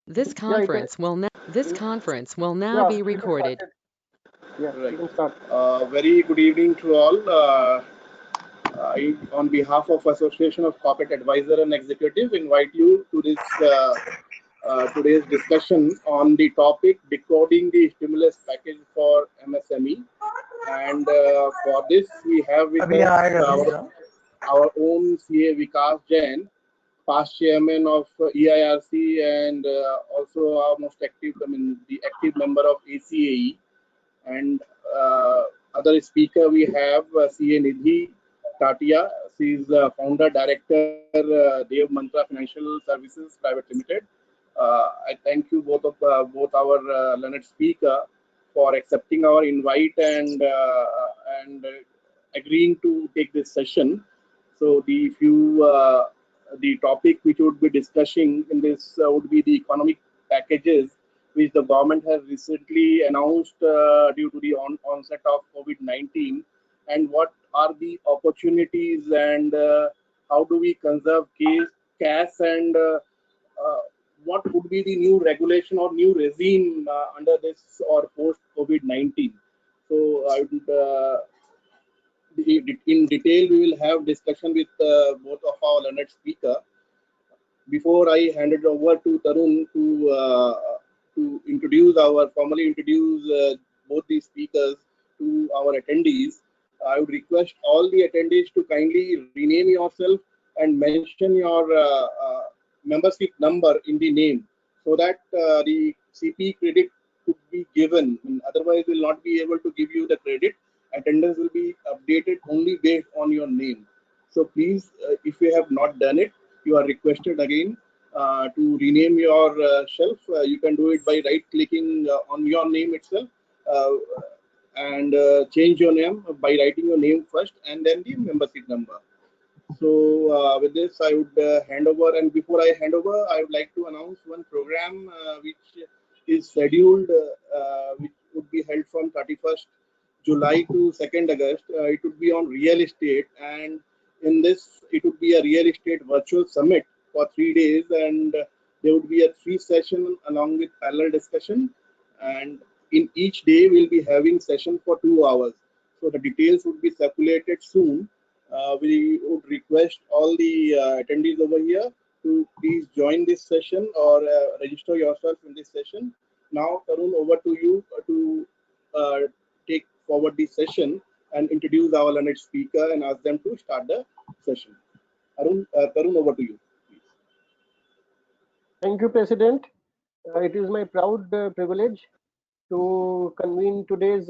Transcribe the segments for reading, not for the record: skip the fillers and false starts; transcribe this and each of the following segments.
This Yeah, you can. conference will now Yeah, be you can start recorded. it. Yeah, Right. you can start. Very good evening to all. On behalf of Association of Corporate Advisor and Executive, invite you to this today's discussion on the topic decoding the stimulus package for MSME. And for this, we have with अभी us आएगा भैया. our own CA Vikas Jain, past chairman of EIRC and also our most active, the active member of ACAE. And other speaker we have CA Nidhi Tatia. She is founder director Dev Mantra Financial Services Private Limited. I thank you both our learned speaker for accepting our invite and agreeing to take this session. So the topic which we would be discussing in this would be the economic packages which the government has recently announced due to the onset of COVID-19, and what are the opportunities and how do we conserve cash and uh, what would be the new regulation or new regime under this or post COVID-19. So I would in detail we will have discussion with both of our learned speaker. Before I hand it over to Tarun to formally introduce both the speakers to our attendees, I would request all the attendees to kindly rename yourself and mention your membership number in the name so that the CP credit could be given. Otherwise, we'll not be able to give you the credit. Attendance will be updated only based on your name. So please, if you have not done it, you are requested again to rename your shelf. You can do it by right clicking on your name itself uh, and change your name by writing your name first and then the membership number. So with this, I would hand over. And before I hand over, I would like to announce one program which is scheduled, which would be held from 31st July to 2nd August. It would be on real estate, and in this, it would be a real estate virtual summit for 3 days, and there would be a three session along with parallel discussion. And in each day, we'll be having session for 2 hours. So the details would be circulated soon. We would request all the attendees over here to please join this session or register yourself in this session. Now, Tarun, over to you to uh, take forward the session and introduce our learned speaker and ask them to start the session. Tarun, over to you, please. Thank you, President. It is my proud privilege to convene today's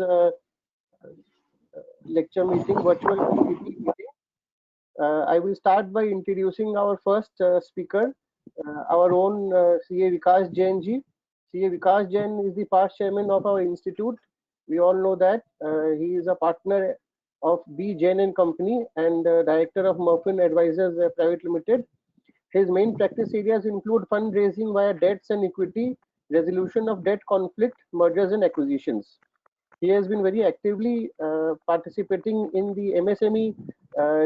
lecture meeting, virtual PPT meeting. I will start by introducing our first speaker, our own CA Vikas Jain ji. CA Vikas Jain is the past chairman of our institute. We all know that. He is a partner of B. Jain and Company and director of Murfin Advisors Private Limited. His main practice areas include fundraising via debts and equity, resolution of debt conflict, mergers and acquisitions. He has been very actively participating in the MSME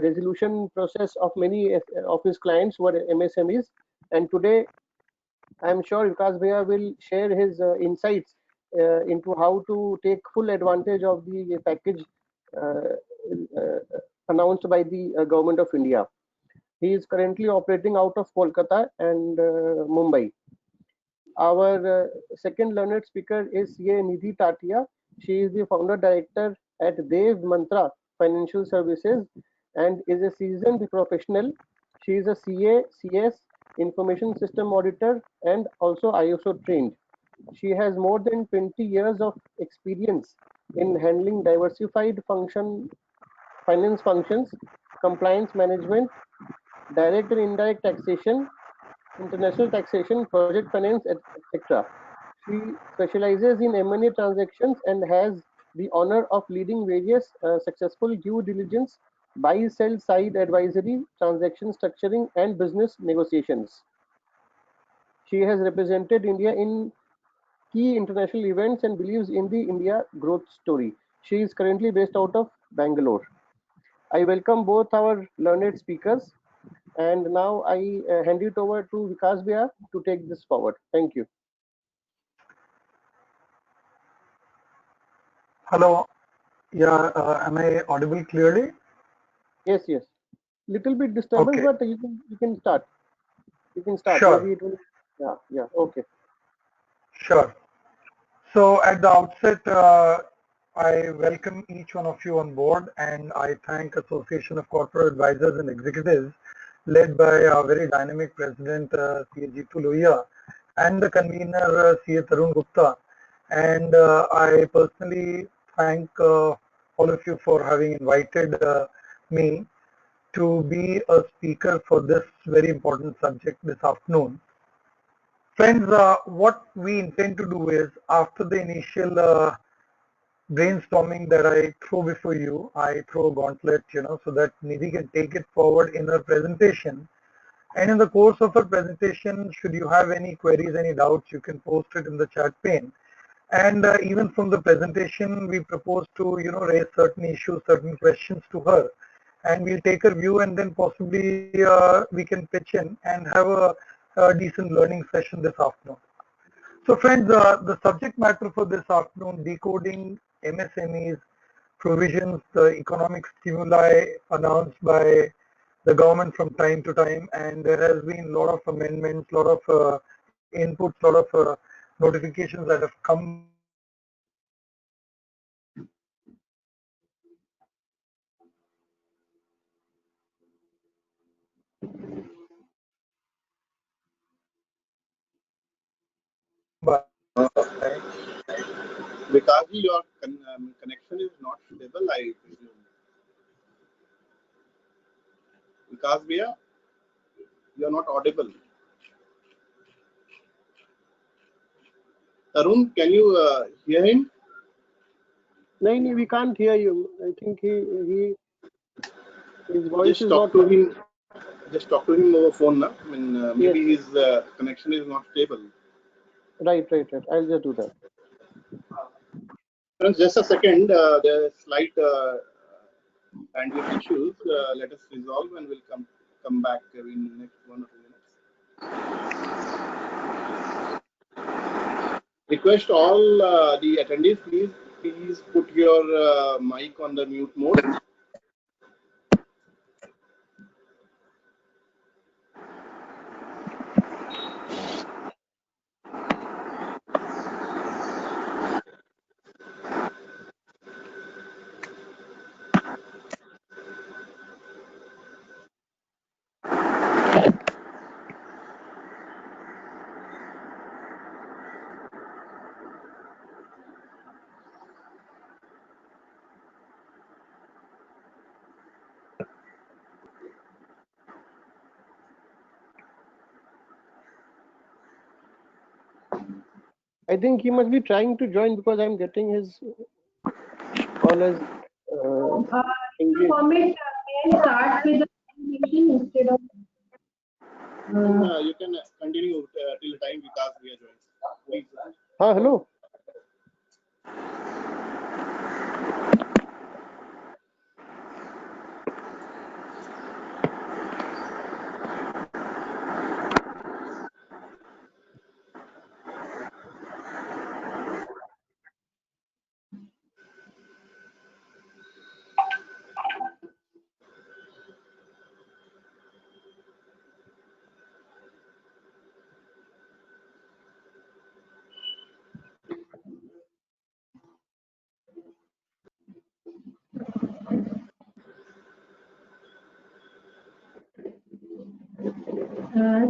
resolution process of many of his clients who are MSMEs. And today, I'm sure Vikas Bhaiya will share his insights into how to take full advantage of the package uh, uh, announced by the government of India. He is currently operating out of Kolkata and Mumbai. Our second learned speaker is CA Nidhi Tatia. She is the founder director at Dev Mantra Financial Services and is a seasoned professional. She is a CA, CS, Information System Auditor, and also ISO trained. She has more than 20 years of experience in handling diversified finance functions, compliance management, direct and indirect taxation, international taxation, project finance, etc. She specializes in M&A transactions and has the honor of leading various successful due diligence, buy sell side advisory, transaction structuring, and business negotiations. She has represented India in key international events and believes in the India growth story. She is currently based out of Bangalore. I welcome both our learned speakers. And now I hand it over to Vikas Bhaiya to take this forward. Thank you. Hello. Yeah, am I audible clearly? Yes, yes. Little bit disturbance, Okay, but you can start. You can start. sure, Maybe it will. Yeah, yeah. Okay. sure. So at the outset, I welcome each one of you on board, and I thank Association of Corporate Advisors and Executives, led by our very dynamic president, CA Jeetu Lohia, and the convener, CA Tarun Gupta. And I personally thank all of you for having invited me to be a speaker for this very important subject this afternoon. Friends, what we intend to do is, after the initial brainstorming that I throw before you, I throw a gauntlet, so that Nidhi can take it forward in her presentation. And in the course of her presentation, should you have any queries, any doubts, you can post it in the chat pane. And even from the presentation, we propose to, raise certain issues, certain questions to her. And we'll take her view, and then possibly we can pitch in and have a decent learning session this afternoon. So friends, the subject matter for this afternoon, decoding MSMEs, provisions, the economic stimuli announced by the government from time to time, and there has been a lot of amendments, a lot of inputs, a lot of notifications that have come by. Because your connection is not stable, I presume. Vikas Bhaiya, you are not audible. Tarun, can you hear him? No, no, we can't hear you. I think his voice Just is talk not to coming. him. Just talk to him over phone now. I mean, Yes, maybe yes. his connection is not stable. Right, right, right. I'll just do that. Friends, just a second. There are slight bandwidth issues. Let us resolve, and we'll come back in the next 1 or 2 minutes. Request all the attendees, please put your mic on the mute mode. I think he must be trying to join because I'm getting his call as engaged. Comment can start with the presentation instead of. You can continue till the time Vikas Bhaiya joins. Please. Hello.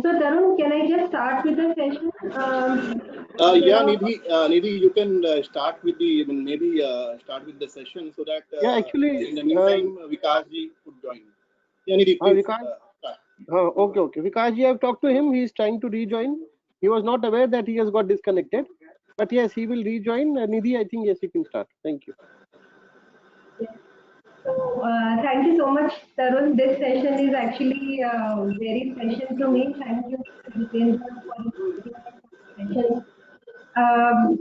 So Tarun, can I just start with the session? Yeah, Nidhi, you can start with the maybe start with the session so that Yeah, actually, in the meantime Vikas ji could join. Yeah, Nidhi, please Vikas. start. Okay, okay. Vikas ji, I've talked to him. He's trying to rejoin. He was not aware that he has got disconnected. But yes, he will rejoin. Nidhi, I think yes, you can start. Thank you. So thank you so much, Tarun. This session is actually very special to me. Thank you, Jitendra, for inviting me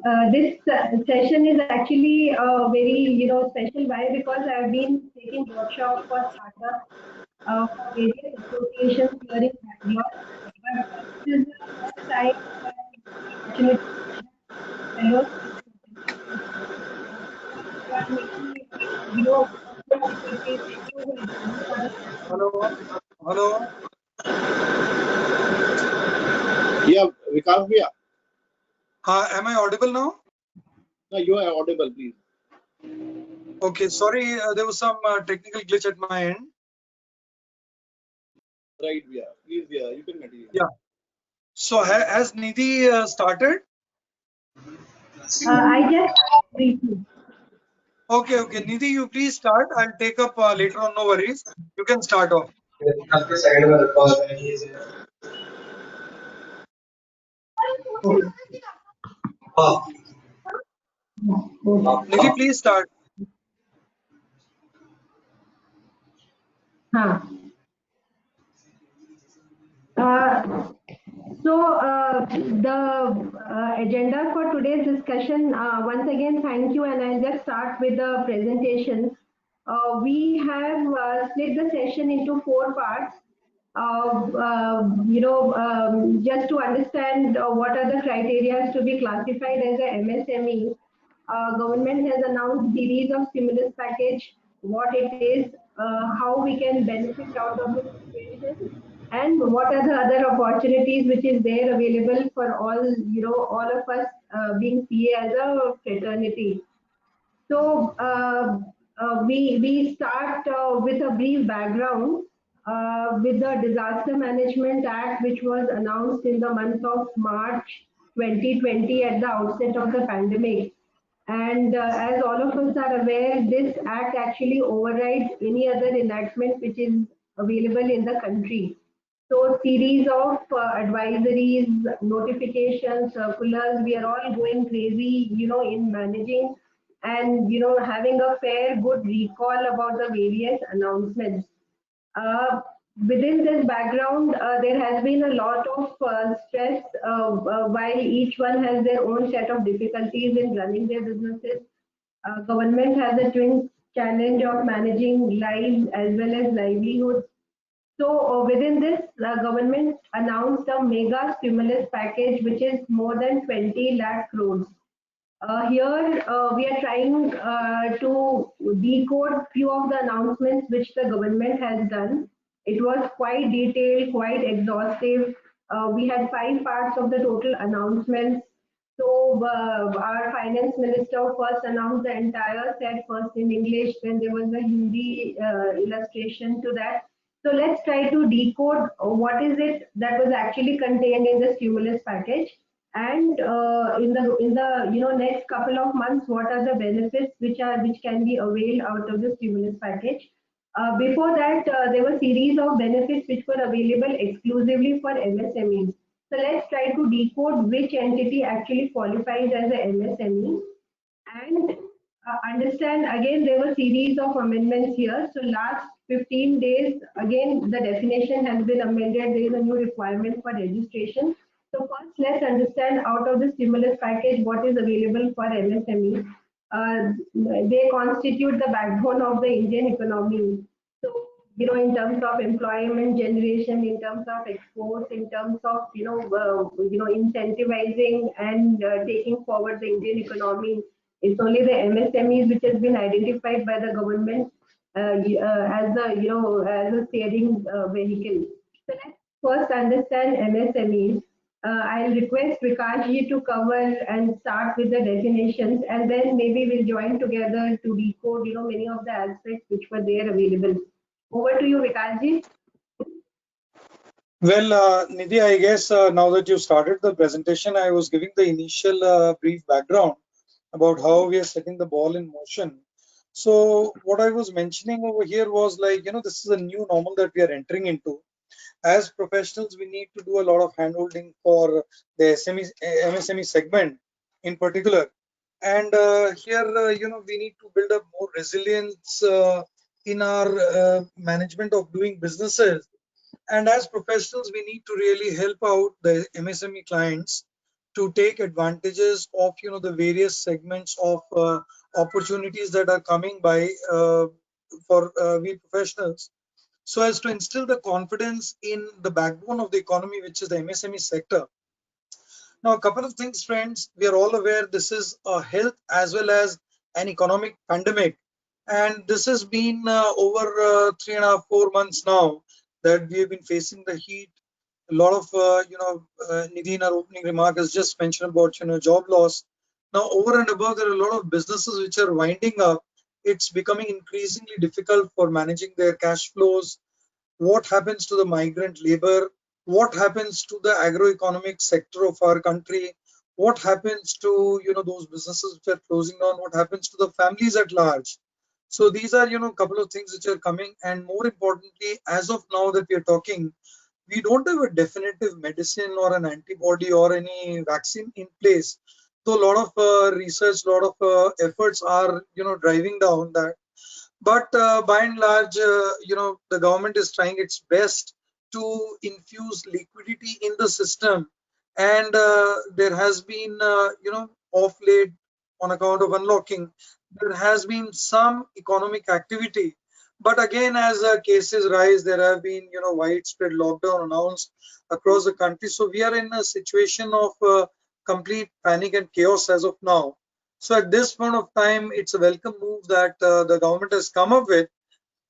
for this session. This session is actually very special. Why? Because I've been taking workshop for startups for various associations here in Bangalore. But this is the first time I have the opportunity to have fellows with certificates. First one, maybe, it is Hector who is joining for the first time. Hello. Hello. Yeah, Vikas bhaiya. Am I audible now? No, you are audible, please. Okay, sorry, there was some technical glitch at my end. Right, bhaiya. Please, bhaiya, you can continue. Yeah. So has Nidhi started? I just started briefly. Okay, okay. Nidhi, you please start. I'll take up later on. No worries. You can start off. आपके side में रखा हुआ है ये से हाँ Nidhi, please start. Huh. The agenda for today's discussion, once again, thank you, and I'll just start with the presentation. We have split the session into 4 parts. Just to understand what are the criteria to be classified as a MSME, government has announced series of stimulus package, what it is, how we can benefit out of this situation, and what are the other opportunities which is there available for all of us being CA as a fraternity. So we start with a brief background with the Disaster Management Act, which was announced in the month of March 2020 at the outset of the pandemic. And as all of us are aware, this act actually overrides any other enactment which is available in the country. So series of advisories, notifications, circulars, we are all going crazy, in managing and, having a fair, good recall about the various announcements. Uh, Within this background, there has been a lot of stress while each one has their own set of difficulties in running their businesses. Government has a twin challenge of managing lives as well as livelihoods. So within this, the government announced a mega stimulus package, which is more than 20 lakh crores. Here we are trying to decode few of the announcements which the government has done. It was quite detailed, quite exhaustive. We had 5 parts of the total announcements. So our finance minister first announced the entire set first in English, then there was a Hindi illustration to that. So let's try to decode what is it that was actually contained in the stimulus package, and in the next couple of months, what are the benefits which can be availed out of the stimulus package. Before that, there were series of benefits which were available exclusively for MSMEs. So let's try to decode which entity actually qualifies as a MSME, and understand again there were series of amendments here. So last 15 days, again the definition has been amended. There is a new requirement for registration. So first, let's understand out of the stimulus package what is available for MSME. They constitute the backbone of the Indian economy. So, in terms of employment generation, in terms of exports, in terms of, incentivizing and taking forward the Indian economy, it's only the MSMEs which has been identified by the government as a steering vehicle. So let's first understand MSMEs. I'll request Vikash ji to cover and start with the definitions, and then maybe we'll join together to decode, many of the aspects which were there available. Over to you, Vikash ji. Well, Nidhi, I guess now that you started the presentation, I was giving the initial brief background about how we are setting the ball in motion. So what I was mentioning over here was like, this is a new normal that we are entering into. As professionals, we need to do a lot of handholding for the MSME segment in particular. And here, we need to build up more resilience in our management of doing businesses. And as professionals, we need to really help out the MSME clients to take advantages of the various segments of opportunities that are coming by for we professionals. so as to instill the confidence in the backbone of the economy, which is the MSME sector. Now, a couple of things, friends. We are all aware this is a health as well as an economic pandemic, and this has been over 3.5, 4 months now that we have been facing the heat. A lot of Nidhi in her opening remark has just mentioned about job loss. Now, over and above, there are a lot of businesses which are winding up. It's becoming increasingly difficult for managing their cash flows. What happens to the migrant labor? What happens to the agroeconomic sector of our country? What happens to those businesses which are closing down? What happens to the families at large? So these are a couple of things which are coming, and more importantly, as of now that we are talking, we don't have a definitive medicine or an antibody or any vaccine in place. So a lot of research, a lot of efforts are driving down that. But by and large, the government is trying its best to infuse liquidity in the system, and there has been, off late, on account of unlocking, there has been some economic activity. But again, as cases rise, there have been, widespread lockdown announced across the country. So we are in a situation of complete panic and chaos as of now. So at this point of time, it's a welcome move that the government has come up with.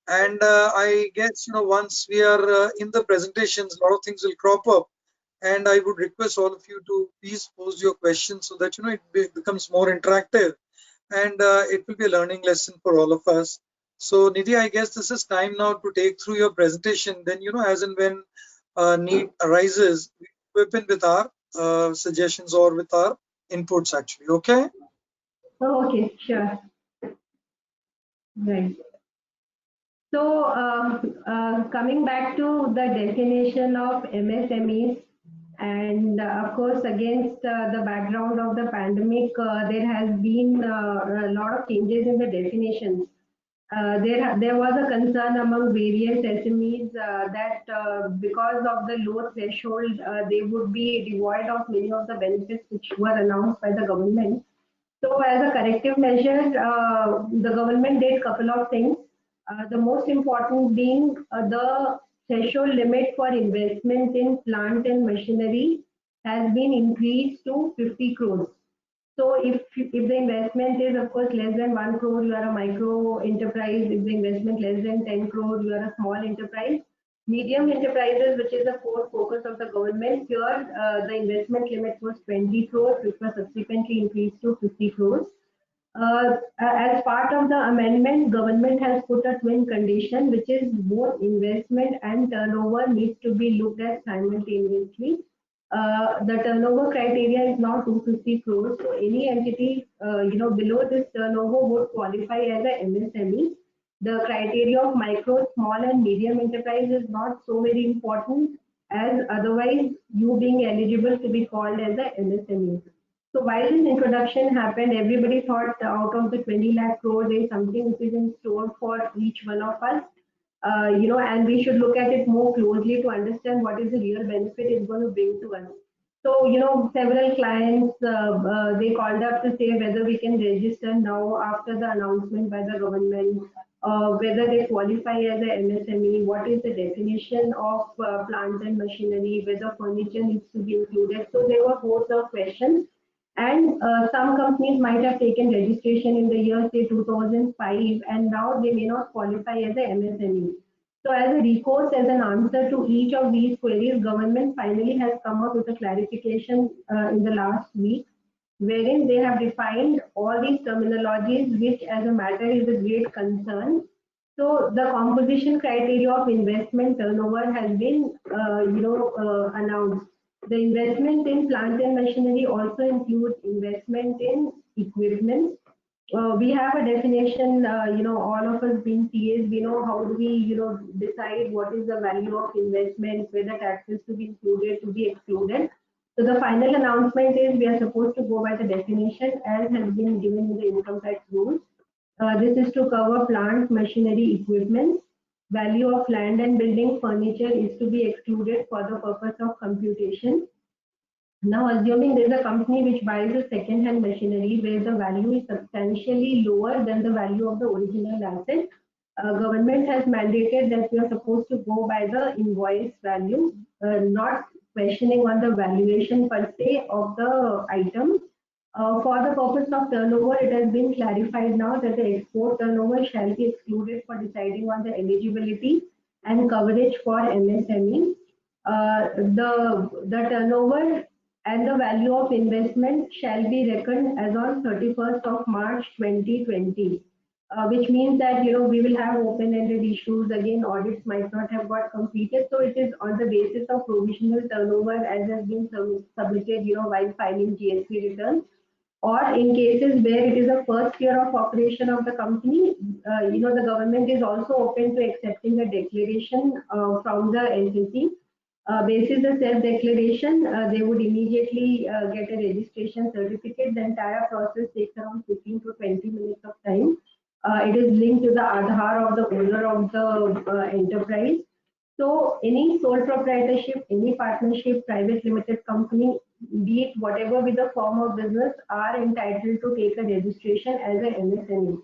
And I guess, once we are in the presentations, a lot of things will crop up. And I would request all of you to please pose your questions so that, it becomes more interactive. And it will be a learning lesson for all of us. So Nidhi, I guess this is time now to take through your presentation. Then, as and when need arises, we whip in with our suggestions or with our inputs actually. Okay. Oh, okay, sure. Right. So, coming back to the definition of MSMEs, and of course, against the background of the pandemic, there has been a lot of changes in the definitions. There was a concern among various SMEs that because of the low threshold, they would be devoid of many of the benefits which were announced by the government. So as a corrective measure, the government did a couple of things. The most important being the threshold limit for investment in plant and machinery has been increased to 50 crores. So if the investment is of course less than 1 crore, you are a micro enterprise. If the investment less than 10 crore, you are a small enterprise. Medium enterprises, which is the core focus of the government, here the investment limit was 20 crores, which was subsequently increased to 50 crores. As part of the amendment, government has put a twin condition, which is both investment and turnover needs to be looked at simultaneously. The turnover criteria is now 250 crores. So any entity, below this turnover would qualify as a MSME. The criteria of micro, small, and medium enterprise is not so very important, as otherwise you being eligible to be called as a MSME. So while this introduction happened, everybody thought out of the 20 lakh crore, there is something which is in store for each one of us. And we should look at it more closely to understand what is the real benefit it's going to bring to us. So, several clients, they called up to say whether we can register now after the announcement by the government, whether they qualify as a MSME, what is the definition of plant and machinery, whether furniture needs to be included. So there were both the questions. And some companies might have taken registration in the year, say 2005, and now they may not qualify as a MSME. So as a recourse, as an answer to each of these queries, government finally has come up with a clarification in the last week, wherein they have defined all these terminologies, which as a matter is a great concern. So the composition criteria of investment turnover has been, announced. The investment in plant and machinery also includes investment in equipment. We have a definition, all of us being TAs, we know how do we, decide what is the value of investment, whether taxes to be included, to be excluded. So the final announcement is we are supposed to go by the definition as has been given in the income tax rules. This is to cover plant, machinery, equipment. Value of land and building furniture is to be excluded for the purpose of computation. Now, assuming there is a company which buys a second-hand machinery where the value is substantially lower than the value of the original asset, Government has mandated that we are supposed to go by the invoice value, not questioning on the valuation per se of the item. For the purpose of turnover, it has been clarified now that the export turnover shall be excluded for deciding on the eligibility and coverage for MSME. The turnover and the value of investment shall be reckoned as on 31st of March 2020. Which means that we will have open-ended issues again. Audits might not have got completed, so it is on the basis of provisional turnover as has been submitted while filing GST returns, or in cases where it is a first year of operation of the company, the government is also open to accepting a declaration from the entity. Basis the self-declaration, they would immediately get a registration certificate. The entire process takes around 15 to 20 minutes of time. It is linked to the Aadhaar of the owner of the enterprise. So any sole proprietorship, any partnership, private limited company, be it whatever be the form of business, are entitled to take a registration as a MSME.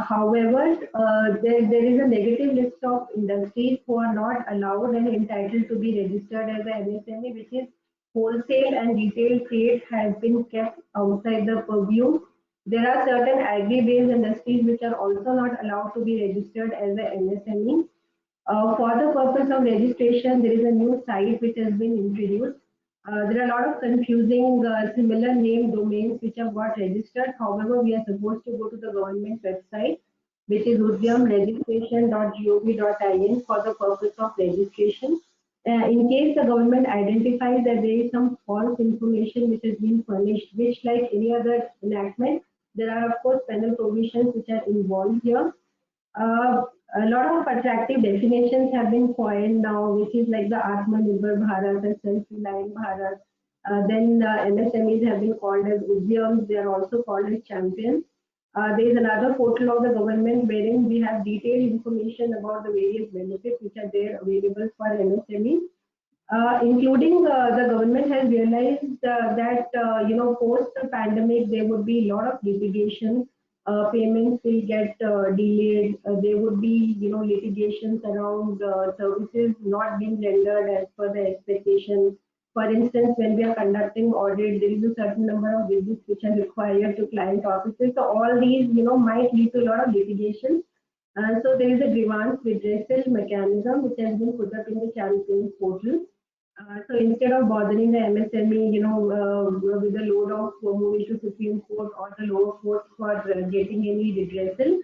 However, there is a negative list of industries who are not allowed and entitled to be registered as a MSME, which is wholesale and retail trade has been kept outside the purview. There are certain agri-based industries which are also not allowed to be registered as a MSME. For the purpose of registration, there is a new site which has been introduced. There are a lot of confusing similar name domains which have got registered. However, we are supposed to go to the government website, which is udyamregistration.gov.in, for the purpose of registration. In case the government identifies that there is some false information which has been furnished, which like any other enactment, there are of course penal provisions which are involved here. A lot of attractive definitions have been coined now, which is like the Atmanirbhar Bharat, the self-reliant Bharat. Then MSMEs have been called as Udyams. They are also called as champions. There is another portal of the government wherein we have detailed information about the various benefits which are there available for MSMEs. Including the government has realized that post the pandemic there would be a lot of litigation. Payments will get delayed. There would be litigations around services not being rendered as per the expectation. For instance, when we are conducting audit, there is a certain number of visits which are required to client offices. So all these might lead to a lot of litigation. So there is a grievance redressal mechanism which has been put up in the Champions portal. So instead of bothering the MSME, with the load of moving to Supreme Court or the lower court for getting any redressal,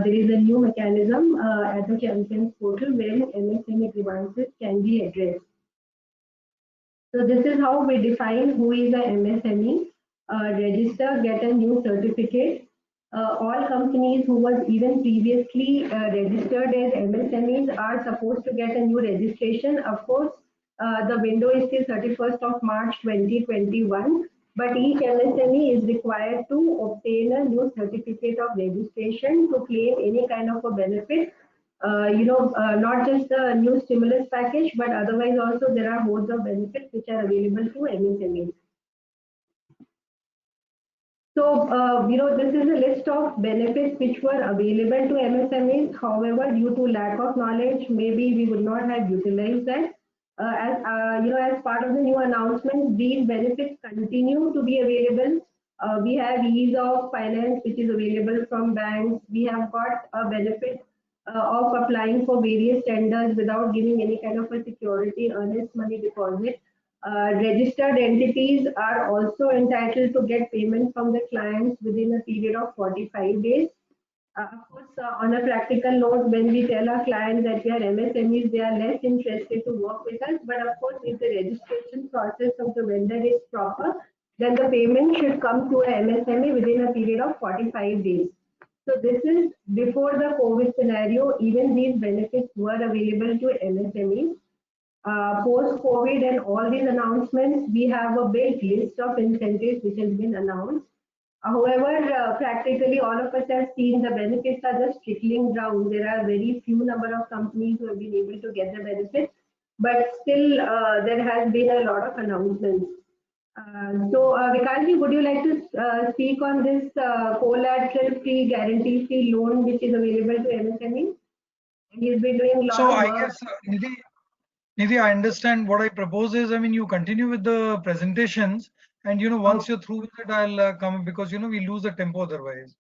there is a new mechanism at the Champions portal where MSME grievances can be addressed. So this is how we define who is a MSME. Register, get a new certificate. All companies who was even previously registered as MSMEs are supposed to get a new registration. Of course, the window is till 31st of March 2021, but each MSME is required to obtain a new certificate of registration to claim any kind of a benefit. Not just the new stimulus package, but otherwise also there are modes of benefits which are available to MSMEs. So, this is a list of benefits which were available to MSMEs. However, due to lack of knowledge, maybe we would not have utilized that. As part of the new announcement, these benefits continue to be available. We have ease of finance which is available from banks. We have got a benefit of applying for various tenders without giving any kind of a security, earnest money deposit. Registered entities are also entitled to get payment from the clients within a period of 45 days. Of course, on a practical note, when we tell our clients that we are MSMEs, they are less interested to work with us. But of course, if the registration process of the vendor is proper, then the payment should come to a MSME within a period of 45 days. So this is before the COVID scenario, even these benefits were available to MSMEs. Post-COVID and all these announcements, we have a big list of incentives which has been announced. However, practically all of us have seen the benefits are just trickling down. There are very few number of companies who have been able to get the benefits, but still there has been a lot of announcements. Vikashji, would you like to speak on this collateral-free, guarantee-free loan which is available to MSME? And he's been doing a lot So of I work. guess, Nidhi, I understand what I propose is, I mean, you continue with the presentations and, once you're through with it, I'll come because, we lose the tempo otherwise.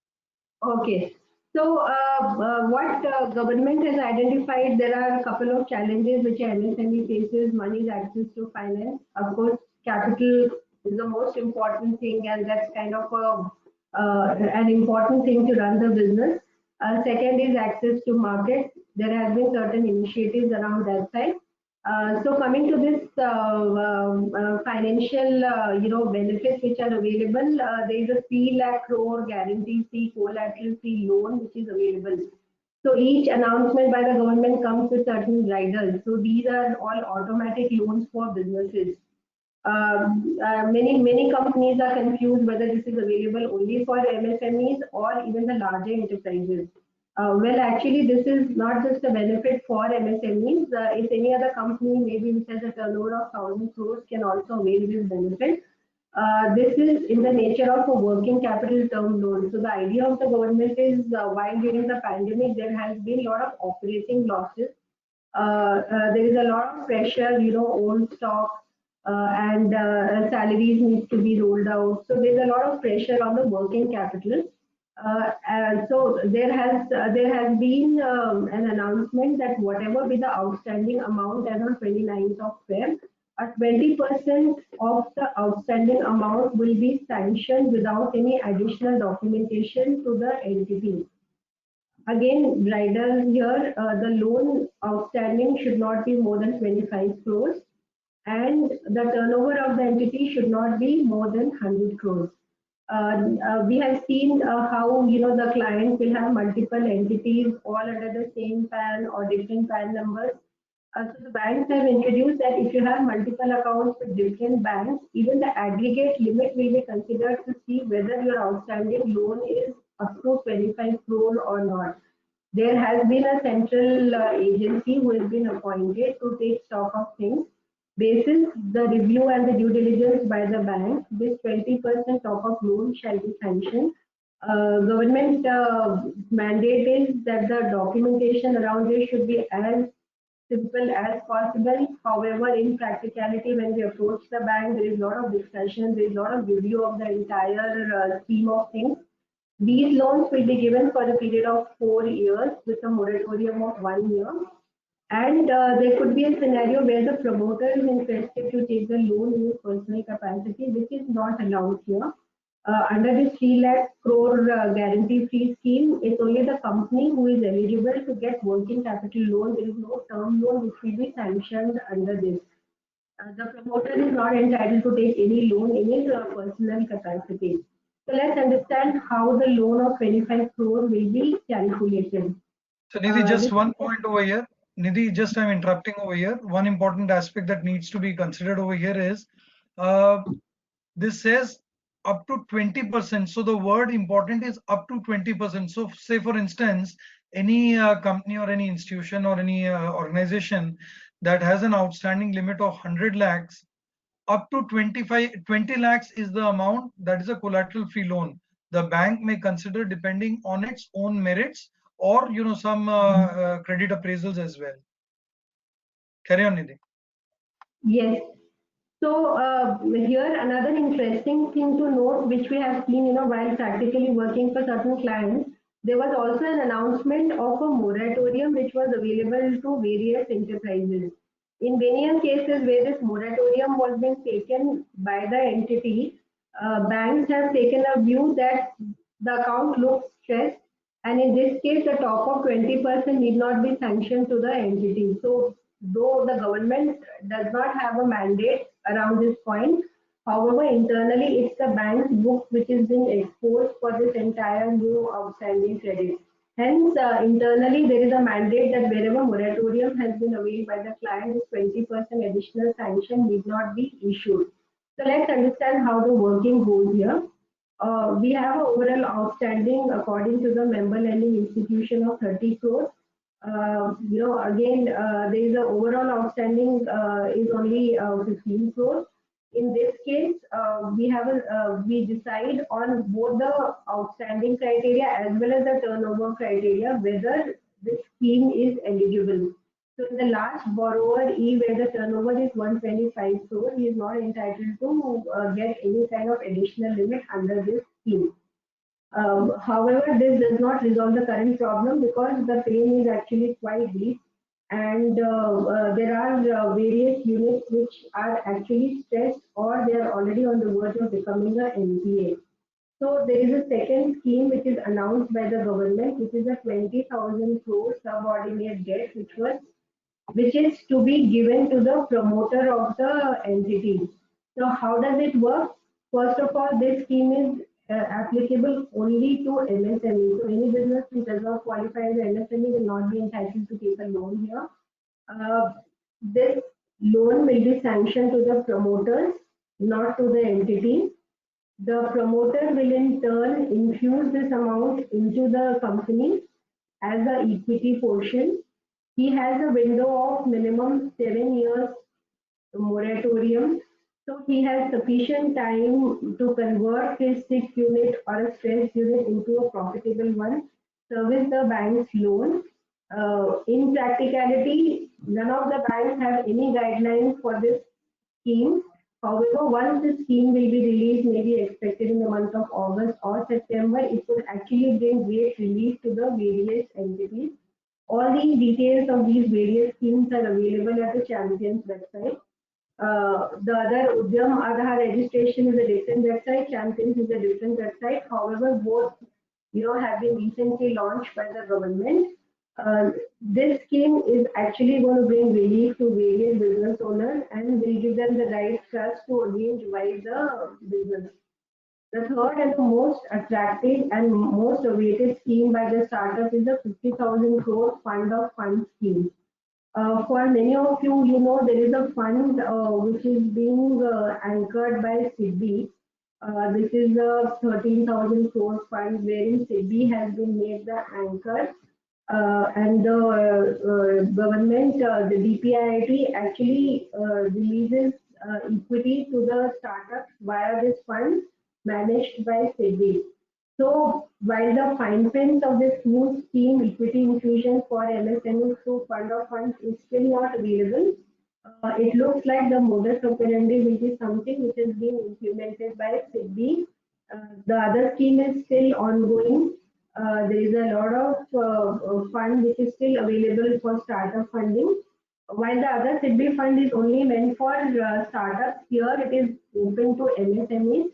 Okay. What government has identified, there are a couple of challenges which MSME faces. One is access to finance. Of course, capital is the most important thing, and that's kind of an important thing to run the business. Second is access to market. There have been certain initiatives around that side. So coming to this financial, benefits which are available, there is a 3 lakh crore guarantee-free, collateral-free loan which is available. So each announcement by the government comes with certain riders. So these are all automatic loans for businesses. Many companies are confused whether this is available only for MSMEs or even the larger enterprises. Well, actually, this is not just a benefit for MSMEs. If any other company, maybe which has a turnover of 1,000 crores, can also avail this benefit. This is in the nature of a working capital term loan. So the idea of the government is, while during the pandemic there has been a lot of operating losses, there is a lot of pressure, old stock and salaries need to be rolled out. So there's a lot of pressure on the working capital. And so there has been an announcement that whatever be the outstanding amount as on 29th of Feb, 20% of the outstanding amount will be sanctioned without any additional documentation to the entity. Again, rider here, the loan outstanding should not be more than 25 crores and the turnover of the entity should not be more than 100 crores. We have seen how the client will have multiple entities all under the same PAN or different PAN numbers. So the banks have introduced that if you have multiple accounts with different banks, even the aggregate limit will be considered to see whether your outstanding loan is up to 25 crore or not. There has been a central agency who has been appointed to take stock of things. Basis the review and the due diligence by the bank, this 20% top of loan shall be sanctioned. Government mandate is that the documentation around this should be as simple as possible. However, in practicality, when we approach the bank, there is a lot of discussion, there is a lot of review of the entire scheme of things. These loans will be given for a period of 4 years with a moratorium of 1 year. And there could be a scenario where the promoter is interested to take the loan in his personal capacity, which is not allowed here. Under this 3 lakh crore guarantee-free scheme, it's only the company who is eligible to get working capital loan. There is no term loan which will be sanctioned under this. The promoter is not entitled to take any loan in his personal capacity. So let's understand how the loan of 25 crore will be calculated. So Nidhi, just one point over here. Nidhi, just I'm interrupting over here. One important aspect that needs to be considered over here is this says up to 20%. So the word important is up to 20%. So say for instance, any company or any institution or any organization that has an outstanding limit of 100 lakhs, up to 20 lakhs is the amount that is a collateral free loan. The bank may consider depending on its own merits or some credit appraisals as well. Carry on, Nidhi. Yes. So here another interesting thing to note, which we have seen, while practically working for certain clients, there was also an announcement of a moratorium which was available to various enterprises. In many cases where this moratorium was being taken by the entity, banks have taken a view that the account looks stressed, and in this case, the top of 20% need not be sanctioned to the entity. So though the government does not have a mandate around this point, however, internally it's the bank's book which is being exposed for this entire new outstanding credit. Hence, internally there is a mandate that wherever moratorium has been availed by the client, this 20% additional sanction need not be issued. So let's understand how the working goes here. We have an overall outstanding according to the member lending institution of 30 crores. Again, there is an overall outstanding is only 15 crores. In this case, we decide on both the outstanding criteria as well as the turnover criteria whether the scheme is eligible. So in the last borrower E, where the turnover is 125 crore, he is not entitled to get any kind of additional limit under this scheme. However, this does not resolve the current problem because the pain is actually quite deep, and there are various units which are actually stressed or they are already on the verge of becoming a NPA. So there is a second scheme which is announced by the government, which is a 20,000 crore subordinate debt, which is to be given to the promoter of the entity. So how does it work? First of all, this scheme is applicable only to MSME. So any business which does not qualify as MSME will not be entitled to take a loan here. This loan will be sanctioned to the promoters, not to the entity. The promoter will in turn infuse this amount into the company as the equity portion. He has a window of minimum 7 years moratorium. So he has sufficient time to convert his sick unit or a stress unit into a profitable one, service the bank's loan. In practicality, none of the banks have any guidelines for this scheme. However, once the scheme will be released, maybe expected in the month of August or September, it will actually bring great relief to the various entities. All the details of these various schemes are available at the Champions website. The other Udyam Aadhaar registration is a different website, Champions is a different website. However, both have been recently launched by the government. This scheme is actually going to bring relief to various business owners and will give them the right trust to again revive the business. The third and the most attractive and most awaited scheme by the startup is the 50,000 crore fund of funds scheme. For many of you, there is a fund which is being anchored by SIDBI. This is a 13,000 crore fund wherein SIDBI has been made the anchor, and the government, the DPIIT actually releases equity to the startups via this fund managed by SIDBI. So while the fine print of this new scheme, equity infusion for MSMEs through fund of funds, is still not available, it looks like the modus operandi will be something which is being implemented by SIDBI. The other scheme is still ongoing. There is a lot of fund which is still available for startup funding. While the other SIDBI fund is only meant for startups, here it is open to MSMEs.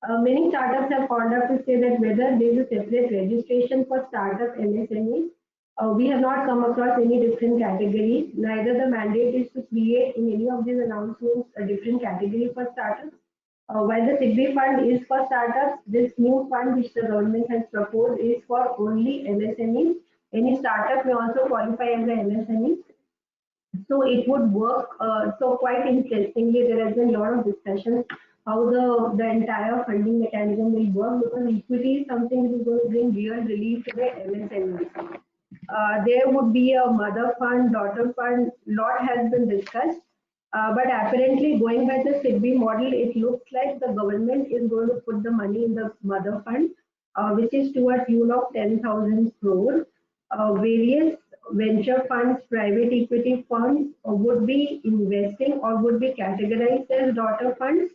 Many startups have called up to say that whether there is a separate registration for startup MSMEs. We have not come across any different category. Neither the mandate is to create in any of these announcements a different category for startups. While the SIDBI fund is for startups, this new fund which the government has proposed is for only MSMEs. Any startup may also qualify as an MSME. So it would work. So quite interestingly, there has been a lot of discussions how the entire funding mechanism will work, because equity is something which is going to bring real relief to the MSMEs. There would be a mother fund, daughter fund, lot has been discussed. But apparently, going by the SIDBI model, it looks like the government is going to put the money in the mother fund, which is to a tune of 10,000 crore. Various venture funds, private equity funds would be investing or would be categorized as daughter funds,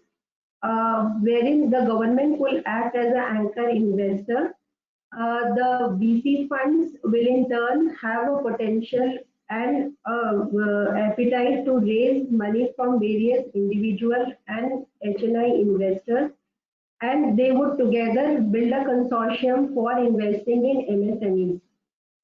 wherein the government will act as an anchor investor. The VC funds will in turn have a potential and appetite to raise money from various individual and HNI investors, and they would together build a consortium for investing in MSMEs.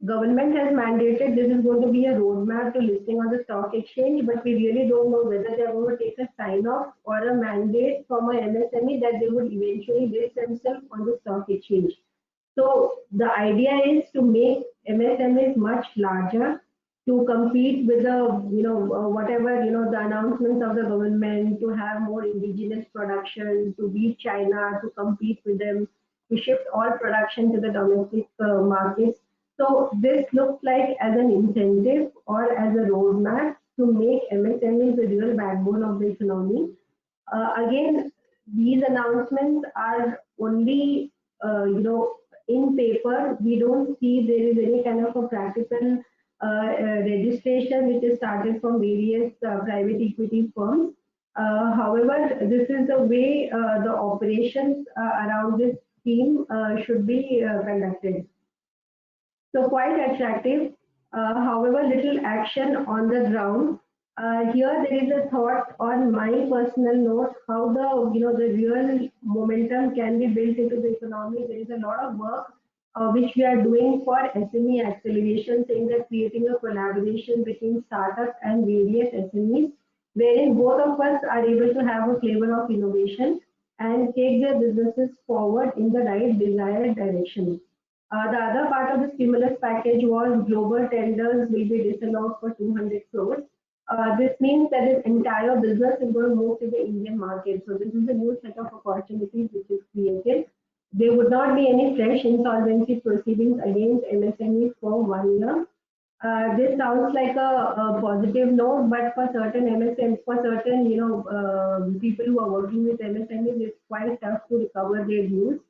Government has mandated this is going to be a roadmap to listing on the stock exchange, but we really don't know whether they're going to take a sign off or a mandate from a MSME that they would eventually list themselves on the stock exchange. So the idea is to make MSMEs much larger to compete with the, whatever, the announcements of the government to have more indigenous production, to beat China, to compete with them, to shift all production to the domestic markets. So this looks like as an incentive or as a roadmap to make MSMEs the real backbone of the economy. Again, these announcements are only, in paper. We don't see there is any kind of a practical registration which is started from various private equity firms. However, this is the way the operations around this scheme should be conducted. So quite attractive. However, little action on the ground. Here there is a thought on my personal note how the real momentum can be built into the economy. There is a lot of work which we are doing for SME acceleration, saying that creating a collaboration between startups and various SMEs, wherein both of us are able to have a flavor of innovation and take their businesses forward in the right desired direction. The other part of the stimulus package was global tenders will be disallowed for 200 crores. This means that this entire business is going to move to the Indian market. So this is a new set of opportunities which is created. There would not be any fresh insolvency proceedings against MSMEs for 1 year. This sounds like a positive note, but for certain MSMEs, for certain people who are working with MSMEs, it's quite tough to recover their dues.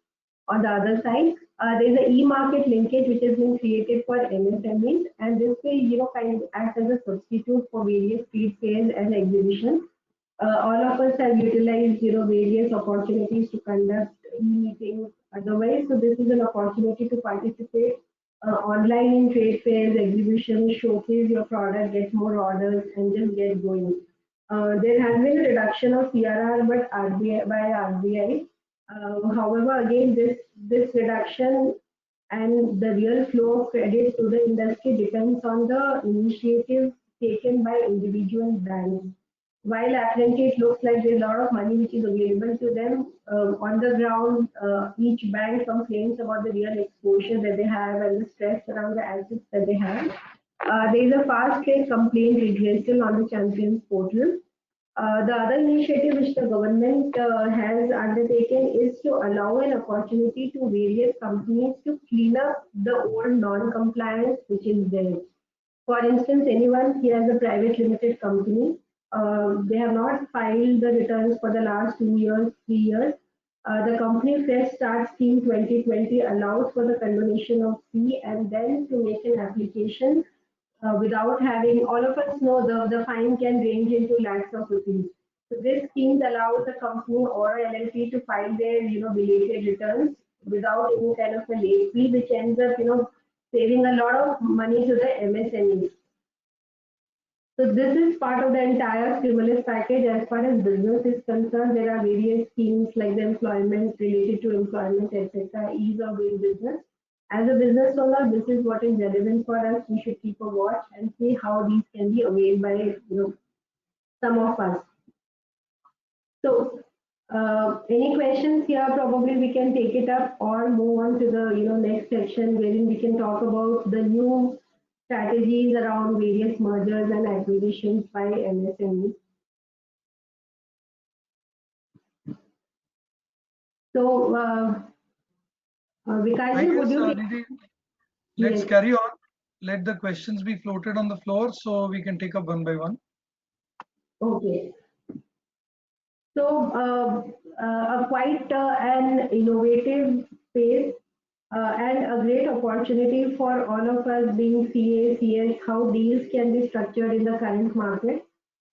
On the other side, there's an e-market linkage which has been created for MSMEs, and this will, kind of act as a substitute for various trade fairs and exhibitions. All of us have utilized, various opportunities to conduct meetings otherwise. So this is an opportunity to participate online in trade fairs, exhibitions, showcase your product, get more orders, and just get going. There has been a reduction of CRR but RBI, by RBI. However, again, this reduction and the real flow of credit to the industry depends on the initiative taken by individual banks. While apparently it looks like there's a lot of money which is available to them, on the ground, each bank complains about the real exposure that they have and the stress around the assets that they have. There is a fast track complaint redressal on the Champions portal. The other initiative which the government has undertaken is to allow an opportunity to various companies to clean up the old non-compliance which is there. For instance, anyone here has a private limited company, they have not filed the returns for the last 2 years, 3 years. The Company Fresh Start Scheme 2020 allows for the condonation of fee and then to make an application without having, all of us know the fine can range into lakhs of rupees. So this scheme allows the company or LLP to file their, belated returns without any kind of a late fee, which ends up, saving a lot of money to the MSMEs. So this is part of the entire stimulus package. As far as business is concerned, there are various schemes like the employment related to employment, etc., ease of doing business. As a business owner, this is what is relevant for us. We should keep a watch and see how these can be availed by some of us. So any questions here? Probably we can take it up or move on to the next section wherein we can talk about the new strategies around various mergers and acquisitions by MSMEs. So Vikash, would you? Nidhi, let's carry on. Let the questions be floated on the floor so we can take up one by one. Okay. So quite an innovative space and a great opportunity for all of us being CA, CS, how deals can be structured in the current market.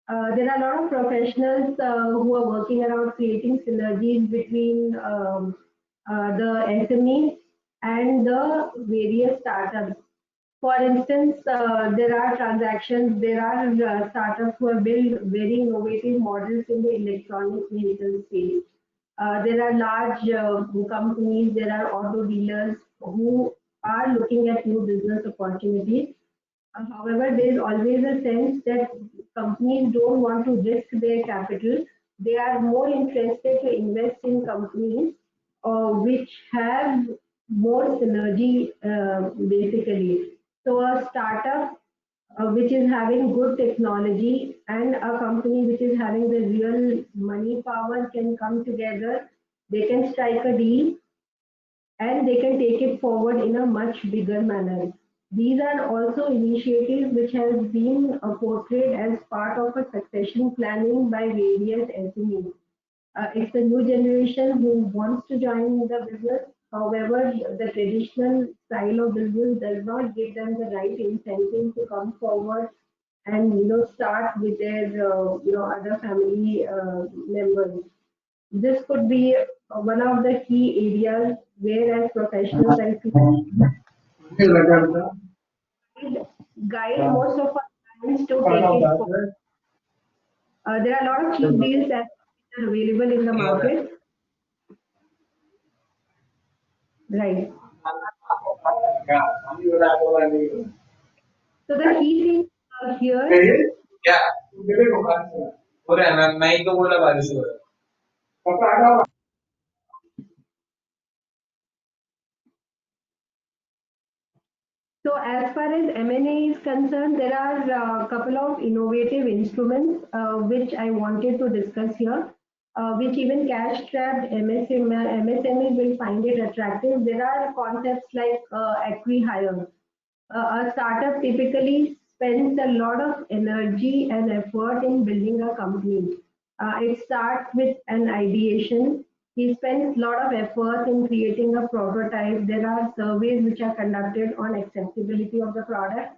There are a lot of professionals who are working around creating synergies between the SMEs and the various startups. For instance, there are transactions, there are startups who have built very innovative models in the electronic vehicle space. There are large companies, there are auto dealers who are looking at new business opportunities. However, there is always a sense that companies don't want to risk their capital. They are more interested to invest in companies which have more synergy basically. So a startup which is having good technology and a company which is having the real money power can come together. They can strike a deal and they can take it forward in a much bigger manner. These are also initiatives which have been portrayed as part of a succession planning by various SMEs. It's a new generation who wants to join the business. However, the traditional style of business does not give them the right incentive to come forward and start with their other family members. This could be one of the key areas where, as professionals, I feel guide most of our clients to take it forward. There are a lot of cheap deals that are available in the market. Right. So the key thing here, Yeah. मैं ही तो बोला बारिश हो रहा है. so as far as M&A is concerned, there are a couple of innovative instruments which I wanted to discuss here, which even cash-strapped MSMEs will find it attractive. There are concepts like acqui-hire. A startup typically spends a lot of energy and effort in building a company. It starts with an ideation. He spends a lot of effort in creating a prototype. There are surveys which are conducted on acceptability of the product.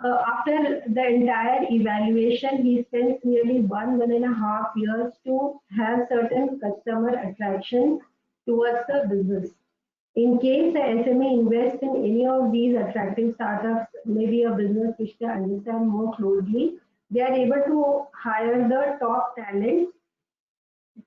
After the entire evaluation, he spends nearly 1.5 years to have certain customer attraction towards the business. In case the SME invests in any of these attractive startups, maybe a business which they understand more closely, they are able to hire the top talent,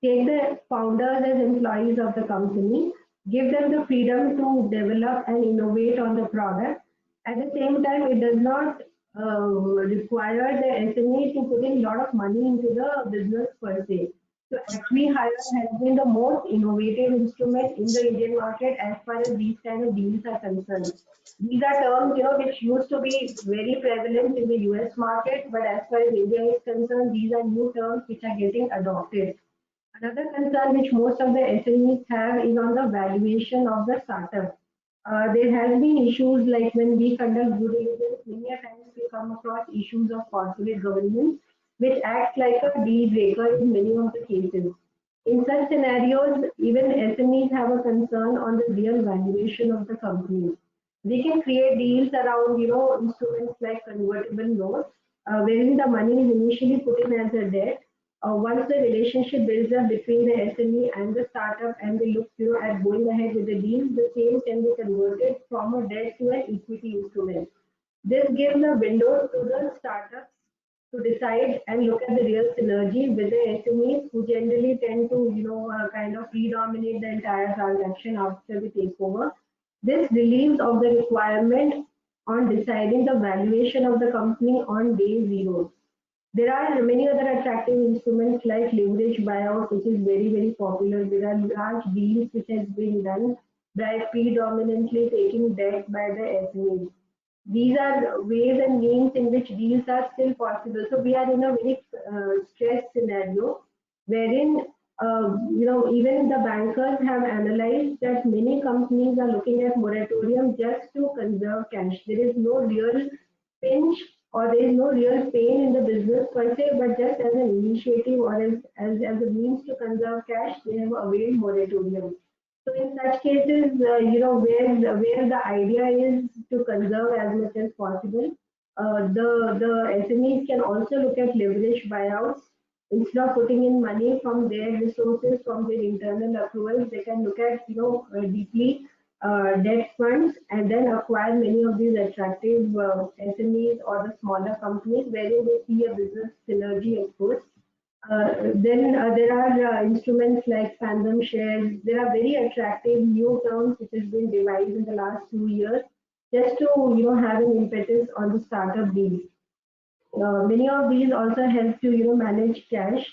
take the founders as employees of the company, give them the freedom to develop and innovate on the product. At the same time, it does not require the SME to put in a lot of money into the business per se. So acqui-hire has been the most innovative instrument in the Indian market as far as these kind of deals are concerned. These are terms, which used to be very prevalent in the US market, but as far as India is concerned, these are new terms which are getting adopted. Another concern which most of the SMEs have is on the valuation of the startup. There has been issues like when we conduct due diligence, many a times we come across issues of corporate governance, which acts like a deal breaker in many of the cases. In such scenarios, even SMEs have a concern on the real valuation of the company. We can create deals around, instruments like convertible notes, wherein the money is initially put in as a debt. Once the relationship builds up between the SME and the startup and they look at going ahead with the deal, the same can be converted from a debt to an equity instrument. This gives a window to the startups to decide and look at the real synergy with the SMEs who generally tend to, kind of predominate the entire transaction after the takeover. This relieves of the requirement on deciding the valuation of the company on day zero. There are many other attractive instruments like leverage buyout, which is very, very popular. There are large deals which has been done by predominantly taking debt by the SMEs. These are ways and means in which deals are still possible. So we are in a very stressed scenario wherein even the bankers have analyzed that many companies are looking at moratorium just to conserve cash. There is no real pinch or there is no real pain in the business per se, but just as an initiative or as a means to conserve cash, they have availed moratorium. So in such cases, where the idea is to conserve as much as possible, the SMEs can also look at leverage buyouts. Instead of putting in money from their resources, from their internal accruals, they can look at deeply debt funds and then acquire many of these attractive SMEs or the smaller companies wherein they see a business synergy, of course. Then there are instruments like phantom shares. There are very attractive new terms which has been devised in the last 2 years just to have an impetus on the startup deals. Many of these also help to manage cash.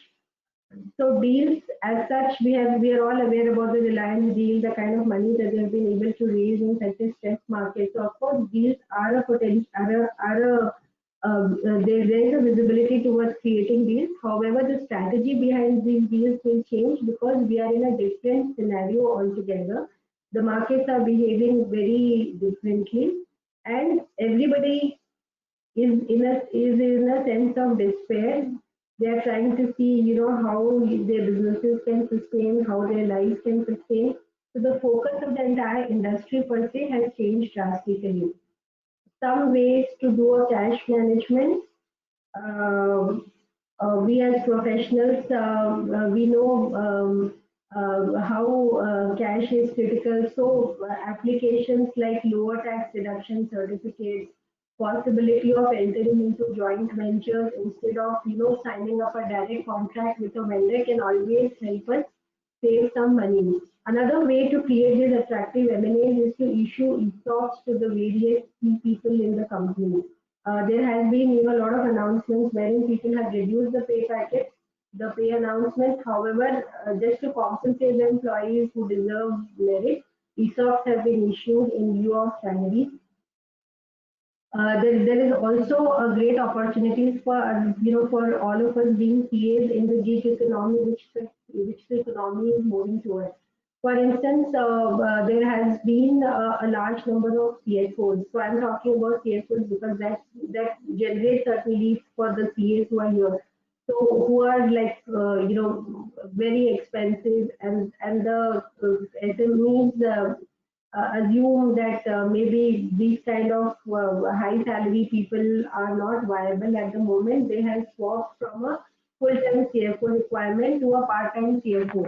So deals as such, we are all aware about the Reliance deal, the kind of money that they have been able to raise in such a stressed market. So of course, deals are a potential, there is a visibility towards creating deals. However, the strategy behind these deals will change because we are in a different scenario altogether. The markets are behaving very differently, and everybody is in a sense of despair They are trying to see, how their businesses can sustain, how their lives can sustain. So the focus of the entire industry per se has changed drastically. Some ways to do a cash management. um, we as professionals, we know how cash is critical. So applications like lower tax deduction certificates, possibility of entering into joint ventures instead of signing up a direct contract with a vendor can always help us save some money. Another way to create this attractive M&As is to issue ESOPs to the various key people in the company. There has been a lot of announcements wherein people have reduced the pay packet, the pay announcement. However, just to compensate the employees who deserve merit, ESOPs have been issued in lieu of salary. There is also a great opportunities for for all of us being CAs in the gig economy, which the economy is moving towards. For instance, there has been a large number of CFOs. So I'm talking about CFOs because that generates certain leads for the CAs who are here. So who are like very expensive, and the SMEs assume that maybe these kind of high salary people are not viable at the moment. They have swapped from a full-time CFO requirement to a part-time CFO.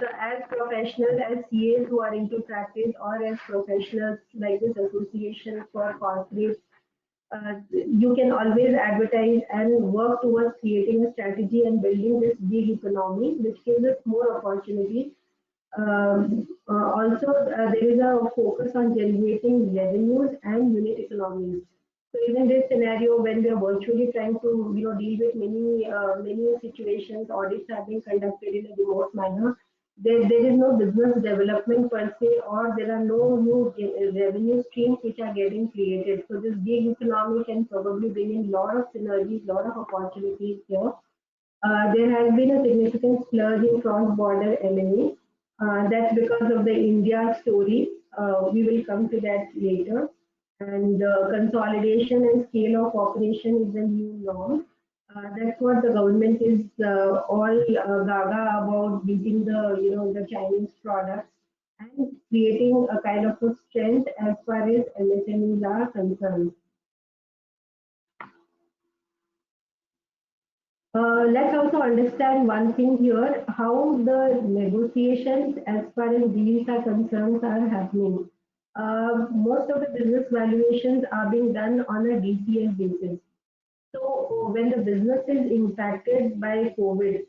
So as professionals, as CAs who are into practice, or as professionals like this association for corporate, you can always advertise and work towards creating a strategy and building this gig economy, which gives us more opportunities. Also, there is a focus on generating revenues and unit economies. So even this scenario, when we are virtually trying to deal with many situations, audits are being conducted in a remote manner. There is no business development per se, or there are no new revenue streams which are getting created. So this gig economy can probably bring in a lot of synergies, lot of opportunities here. There has been a significant splurge in cross-border M&A. That's because of the India story. We will come to that later. And consolidation and scale of operation is the new norm. That's what the government is all gaga about, beating the Chinese products and creating a kind of a strength as far as MSMEs are concerned. Let's also understand one thing here, how the negotiations as far as deals are concerned are happening. Most of the business valuations are being done on a DCF basis. So when the business is impacted by COVID,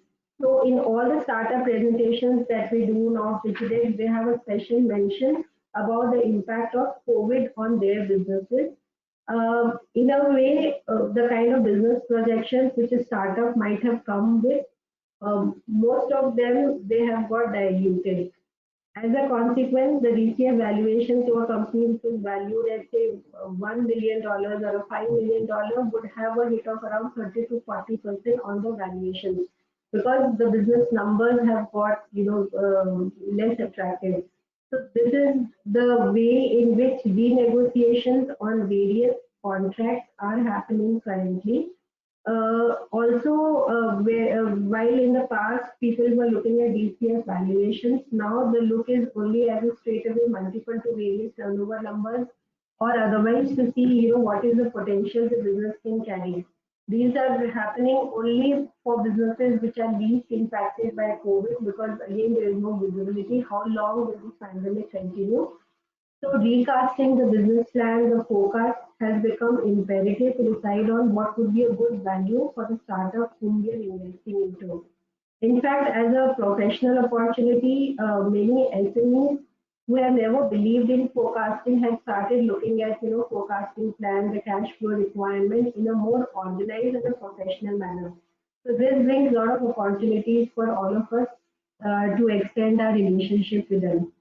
so in all the startup presentations that we do now, today, they have a special mention about the impact of COVID on their businesses. In a way, the kind of business projections which a startup might have come with, most of them, they have got diluted. As a consequence, the DCF valuation to a company which is valued at say $1 million or a $5 million would have a hit of around 30 to 40% on the valuation, because the business numbers have got less attractive. So this is the way in which renegotiations on various contracts are happening currently. Also, while in the past people were looking at DCF valuations, now the look is only as a straightaway multiple to various turnover numbers, or otherwise to see what is the potential the business can carry. These are happening only for businesses which are least impacted by COVID, because again there is no visibility how long will this pandemic continue. So recasting the business plan, the forecast has become imperative to decide on what would be a good value for the startup whom we are investing into. In fact, as a professional opportunity, many SMEs who have never believed in forecasting have started looking at forecasting plan, the cash flow requirement in a more organized and a professional manner. So this brings a lot of opportunities for all of us to extend our relationship with them.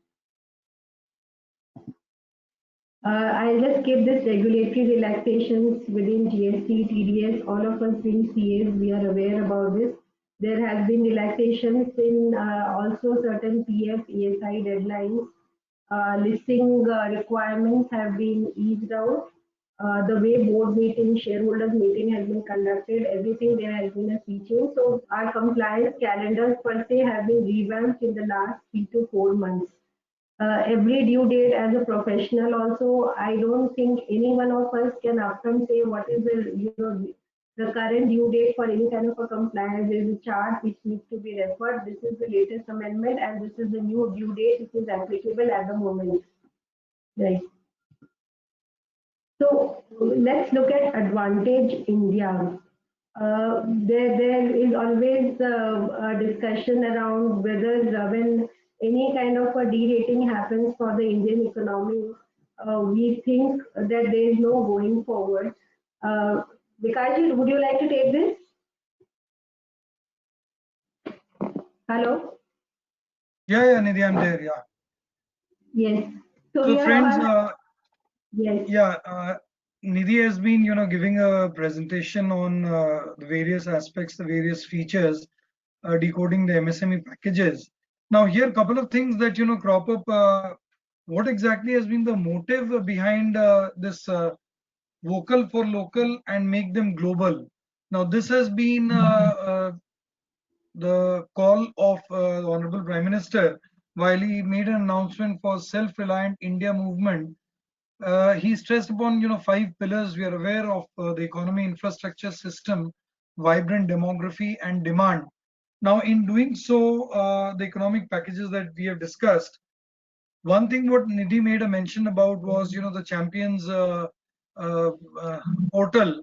I'll just skip this regulatory relaxations within GST, TDS. All of us being CAs, we are aware about this. There has been relaxations in also certain PF, ESI deadlines. Listing requirements have been eased out. the way board meeting, shareholders meeting has been conducted, everything there has been a sea change. So our compliance calendars per se have been revamped in the last 3 to 4 months. Every due date as a professional also, I don't think any one of us can upfront say what is the current due date for any kind of a compliance. There is a chart which needs to be referred. This is the latest amendment and this is the new due date which is applicable at the moment. Right. So let's look at Advantage India. There is always a discussion around whether when any kind of a de-rating happens for the Indian economy, we think that there is no going forward. Vikash, would you like to take this? Hello? Yeah, Nidhi, I'm there. Yeah. Yes. So So, here friends, yes. yeah, Nidhi has been, giving a presentation on the various aspects, the various features, decoding the MSME packages. Now, here, a couple of things that, crop up. What exactly has been the motive behind this vocal for local and make them global? Now, this has been the call of Honorable Prime Minister while he made an announcement for self-reliant India movement. He stressed upon 5 pillars. We are aware of the economy, infrastructure, system, vibrant demography, and demand. Now, in doing so, the economic packages that we have discussed, one thing what Nidhi made a mention about was the champions uh, portal.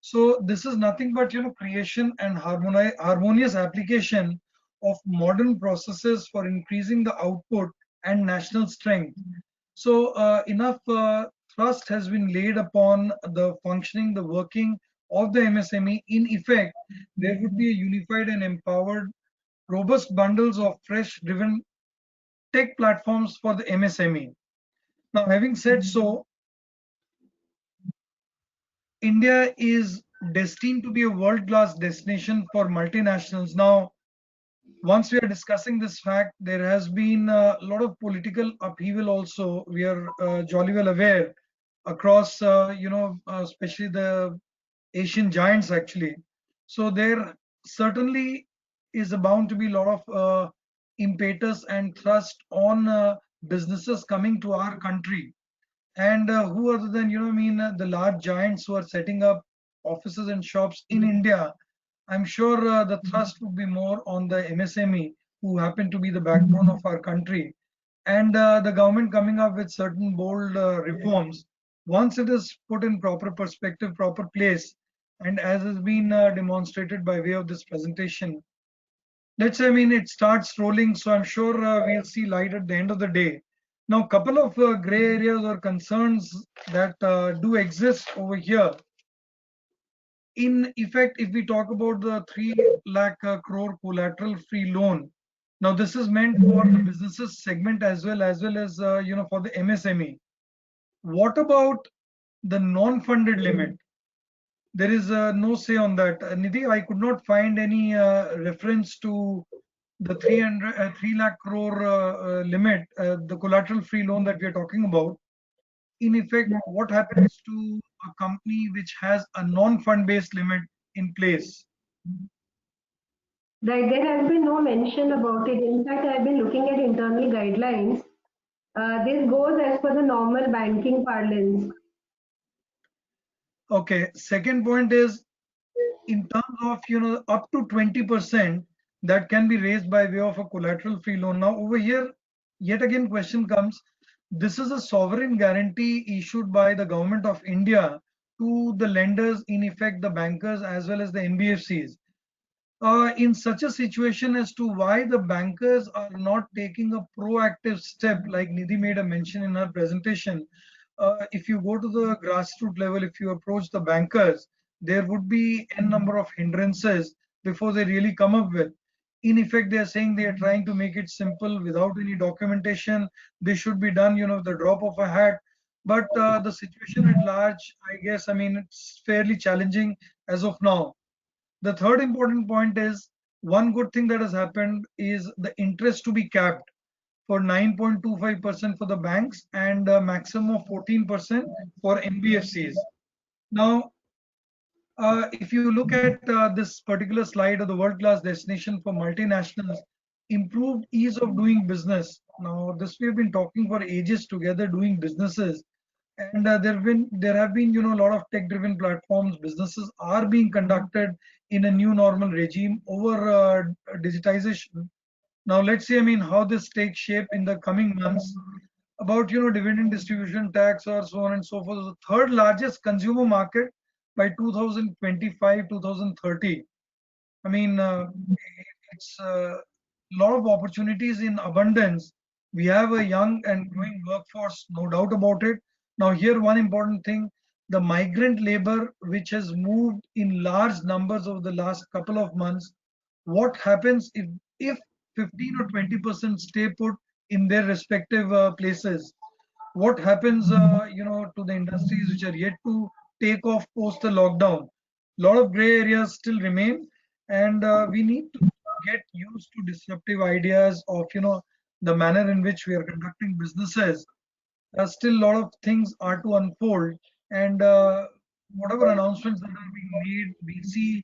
So this is nothing but creation and harmonious application of modern processes for increasing the output and national strength. So enough thrust has been laid upon the functioning, the working of the MSME. In effect, there would be a unified and empowered, robust bundles of fresh driven tech platforms for the MSME. Now, having said so, India is destined to be a world-class destination for multinationals. Now, once we are discussing this fact, there has been a lot of political upheaval also. We are jolly well aware across, especially the Asian giants actually. So there certainly is bound to be a lot of impetus and thrust on businesses coming to our country. And who other than, the large giants who are setting up offices and shops in India. I'm sure the thrust would be more on the MSME, who happen to be the backbone of our country. And the government coming up with certain bold reforms, once it is put in proper perspective, proper place, and as has been demonstrated by way of this presentation, let's say, it starts rolling. So I'm sure we'll see light at the end of the day. Now, couple of gray areas or concerns that do exist over here. In effect, if we talk about the 3 lakh crore collateral free loan, now this is meant for the businesses segment as well as for the MSME. What about the non-funded limit? There is no say on that. Nidhi, I could not find any reference to the 3 lakh crore limit, the collateral free loan that we are talking about. In effect, what happens to a company which has a non-fund based limit in place? Right, there has been no mention about it. In fact, I've been looking at internal guidelines. This goes as per the normal banking parlance. Okay. Second point is in terms of up to 20% that can be raised by way of a collateral free loan. Now over here, yet again question comes. This is a sovereign guarantee issued by the government of India to the lenders, in effect the bankers as well as the NBFCs. In such a situation as to why the bankers are not taking a proactive step, like Nidhi made a mention in her presentation. If you go to the grassroots level, if you approach the bankers, there would be n number of hindrances before they really come up with. In effect, they are saying they are trying to make it simple without any documentation. This should be done, the drop of a hat. But the situation at large, I guess, it's fairly challenging as of now. The third important point is one good thing that has happened is the interest to be capped for 9.25% for the banks and a maximum of 14% for NBFCs. Now, if you look at this particular slide of the world-class destination for multinationals, improved ease of doing business. Now, this we have been talking for ages together, doing businesses, and there have been a lot of tech-driven platforms. Businesses are being conducted in a new normal regime over digitization. Now, let's see, I mean, how this takes shape in the coming months. About dividend distribution tax or so on and so forth. The third largest consumer market by 2025 2030. I mean, it's a lot of opportunities in abundance. We have a young and growing workforce, no doubt about it. Now, here one important thing: the migrant labor, which has moved in large numbers over the last couple of months. What happens if 15 or 20% stay put in their respective places? What happens, to the industries which are yet to take off post the lockdown? A lot of gray areas still remain, and we need to get used to disruptive ideas of, the manner in which we are conducting businesses. Still, a lot of things are to unfold, and whatever announcements that are being made, we see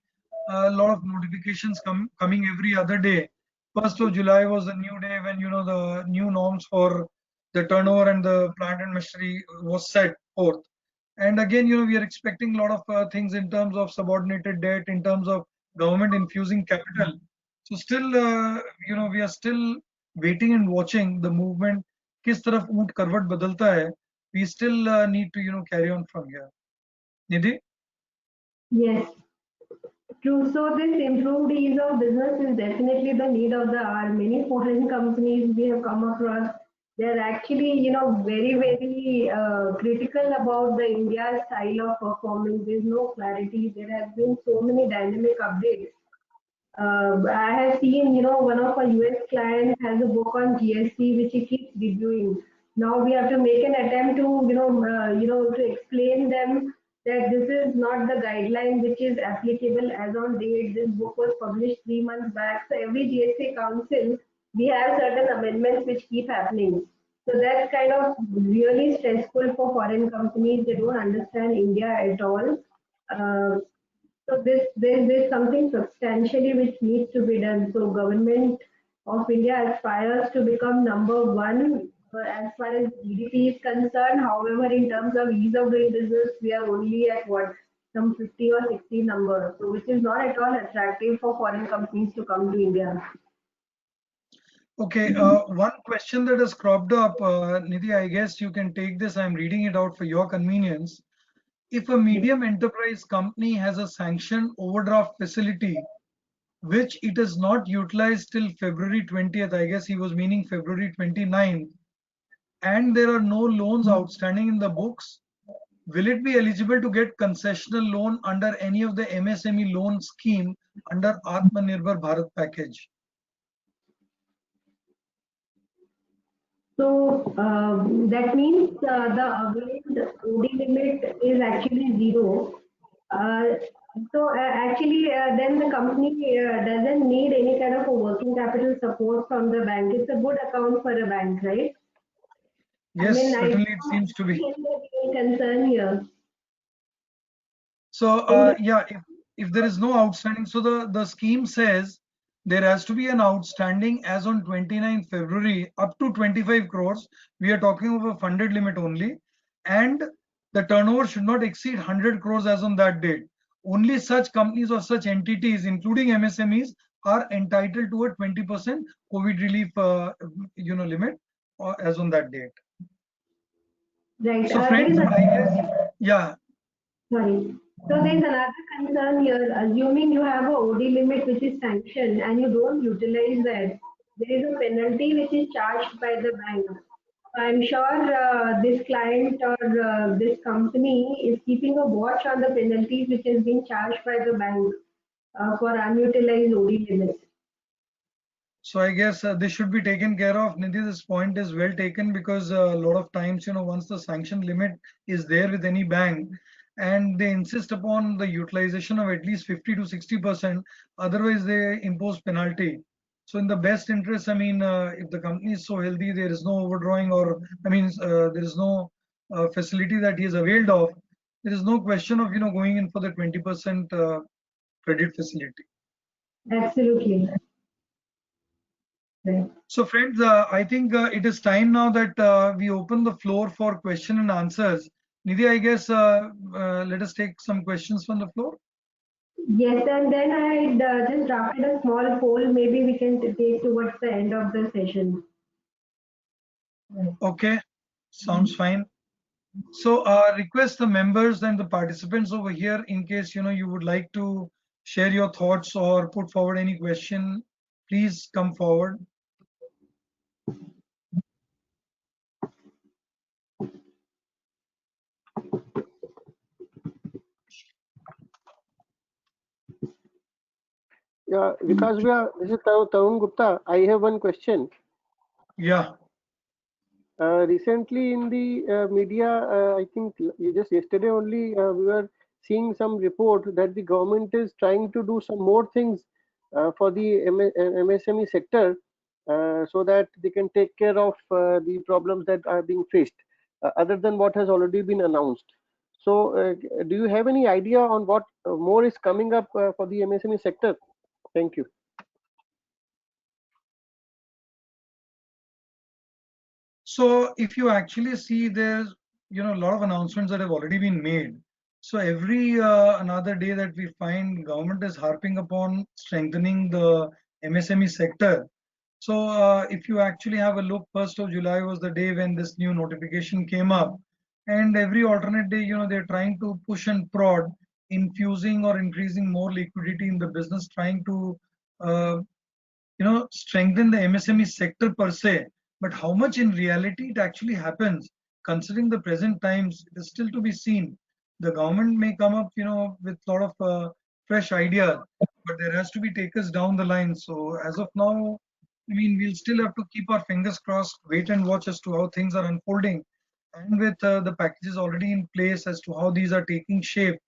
a lot of notifications coming every other day. 1st of July was the new day when the new norms for the turnover and the plant and machinery was set forth. And again, we are expecting a lot of things in terms of subordinated debt, in terms of government infusing capital. So still, we are still waiting and watching the movement. किस तरफ ऊंट करवट बदलता है. We still need to carry on from here. Nidhi? Yes, true. So this improved ease of business is definitely the need of the hour. Many foreign companies we have come across, they're actually, very, very critical about the India style of performance. There's no clarity. There have been so many dynamic updates. I have seen, one of our US clients has a book on GST which he keeps reviewing. Now we have to make an attempt to, to explain them that this is not the guideline which is applicable as on date. This book was published 3 months back. So every GST council, we have certain amendments which keep happening. So that's kind of really stressful for foreign companies. They don't understand India at all. So there's something substantially which needs to be done. So government of India aspires to become number one as far as GDP is concerned. However, in terms of ease of doing business, we are only at some 50 or 60 numbers. So which is not at all attractive for foreign companies to come to India. Okay, one question that has cropped up, Nidhi, I guess you can take this. I'm reading it out for your convenience. If a medium enterprise company has a sanctioned overdraft facility, which it is not utilized till February 20th, I guess he was meaning February 29th, and there are no loans outstanding in the books, will it be eligible to get concessional loan under any of the MSME loan scheme under Atmanirbhar Bharat package? So that means the availed OD limit is actually zero. Actually, then the company doesn't need any kind of a working capital support from the bank. It's a good account for a bank, right? Yes, certainly it seems to be. Concern here. So yeah, if there is no outstanding, so the scheme says there has to be an outstanding as on 29 February up to 25 crores. We are talking of a funded limit only, and the turnover should not exceed 100 crores as on that date. Only such companies or such entities, including MSMEs, are entitled to a 20% COVID relief, limit as on that date. Right. So friends, I guess, yeah. Sorry. So there's another concern here. Assuming you have a OD limit which is sanctioned and you don't utilize that, there is a penalty which is charged by the bank. I'm sure this client or this company is keeping a watch on the penalties which is being charged by the bank for unutilized OD limits. So I guess this should be taken care of. Nidhi, this point is well taken, because a lot of times, once the sanction limit is there with any bank and they insist upon the utilization of at least 50 to 60%, otherwise they impose penalty. So in the best interest, I mean, if the company is so healthy, there is no overdrawing, or there is no facility that he is availed of, there is no question of going in for the 20% credit facility. Absolutely. Right. So friends, I think it is time now that we open the floor for question and answers. Nidhi, I guess let us take some questions from the floor. Yes, and then I just drafted a small poll. Maybe we can take towards the end of the session. Right. Okay, sounds fine. So request the members and the participants over here, in case you would like to share your thoughts or put forward any question, please come forward. Yeah, Vikas Bhaiya, this is Tarun Gupta. I have one question. Yeah. Recently in the media, I think just yesterday only, we were seeing some report that the government is trying to do some more things for the MSME sector, so that they can take care of the problems that are being faced, other than what has already been announced. So, do you have any idea on what more is coming up for the MSME sector? Thank you. So if you actually see, there's a lot of announcements that have already been made. So every another day that we find, government is harping upon strengthening the MSME sector. So if you actually have a look, 1st of July was the day when this new notification came up, and every alternate day, they're trying to push and prod, infusing or increasing more liquidity in the business, trying to uh, strengthen the MSME sector per se. But how much in reality it actually happens, considering the present times, it is still to be seen. The government may come up, with a lot of fresh ideas, but there has to be takers down the line. So as of now, I mean, we'll still have to keep our fingers crossed, wait and watch as to how things are unfolding, and with the packages already in place as to how these are taking shape,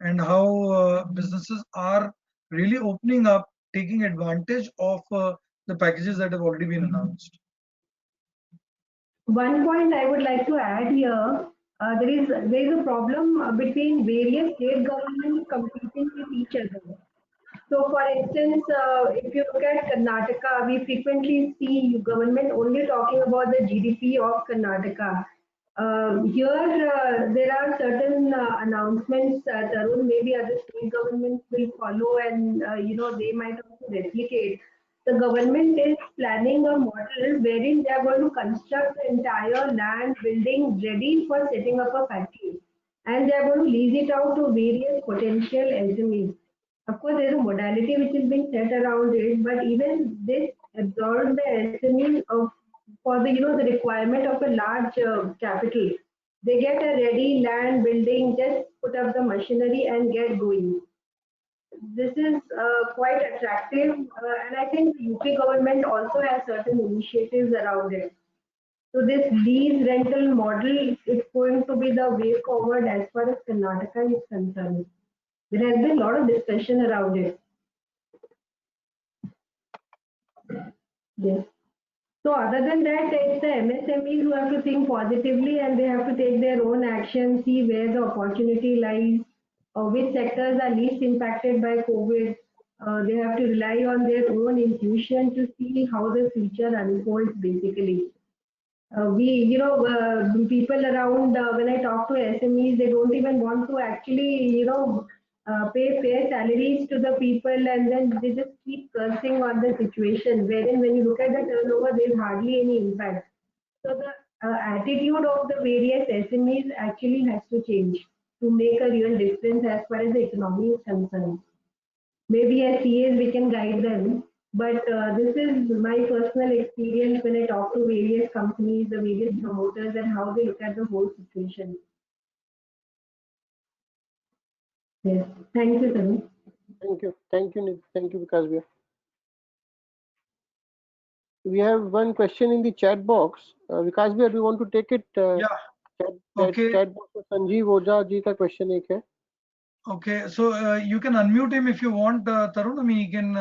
and how businesses are really opening up, taking advantage of the packages that have already been announced. One point I would like to add here, there is a problem between various state governments competing with each other. So, for instance, if you look at Karnataka, we frequently see government only talking about the GDP of Karnataka. Here, there are certain announcements, Tarun, maybe other state governments will follow, and they might also replicate. The government is planning a model wherein they are going to construct the entire land building ready for setting up a factory, and they are going to lease it out to various potential SMEs. Of course, there's a modality which is being set around it, but even this absorbs the SME of for the the requirement of a large capital. They get a ready land building, just put up the machinery and get going. This is quite attractive, and I think the UK government also has certain initiatives around it. So this lease rental model is going to be the way forward as far as Karnataka is concerned. There has been a lot of discussion around it. Yes. So other than that, it's the MSMEs who have to think positively, and they have to take their own action, see where the opportunity lies, which sectors are least impacted by COVID. They have to rely on their own intuition to see how the future unfolds basically. People around, when I talk to SMEs, they don't even want to actually, pay fair salaries to the people, and then they just keep cursing on the situation. Wherein, when you look at the turnover, there's hardly any impact. So the attitude of the various SMEs actually has to change to make a real difference as far as the economy is concerned. Maybe as CAs we can guide them, but this is my personal experience when I talk to various companies, the various promoters, and how they look at the whole situation. Yes, thank you, Tarun. Thank you, Vikas Bhaiya. We have one question in the chat box. Vikas Bhaiya, do you want to take it? Yeah. Okay. Chat box में संजीव ओझा जी का question एक है. Okay, so you can unmute him if you want, Tarun. I mean, he can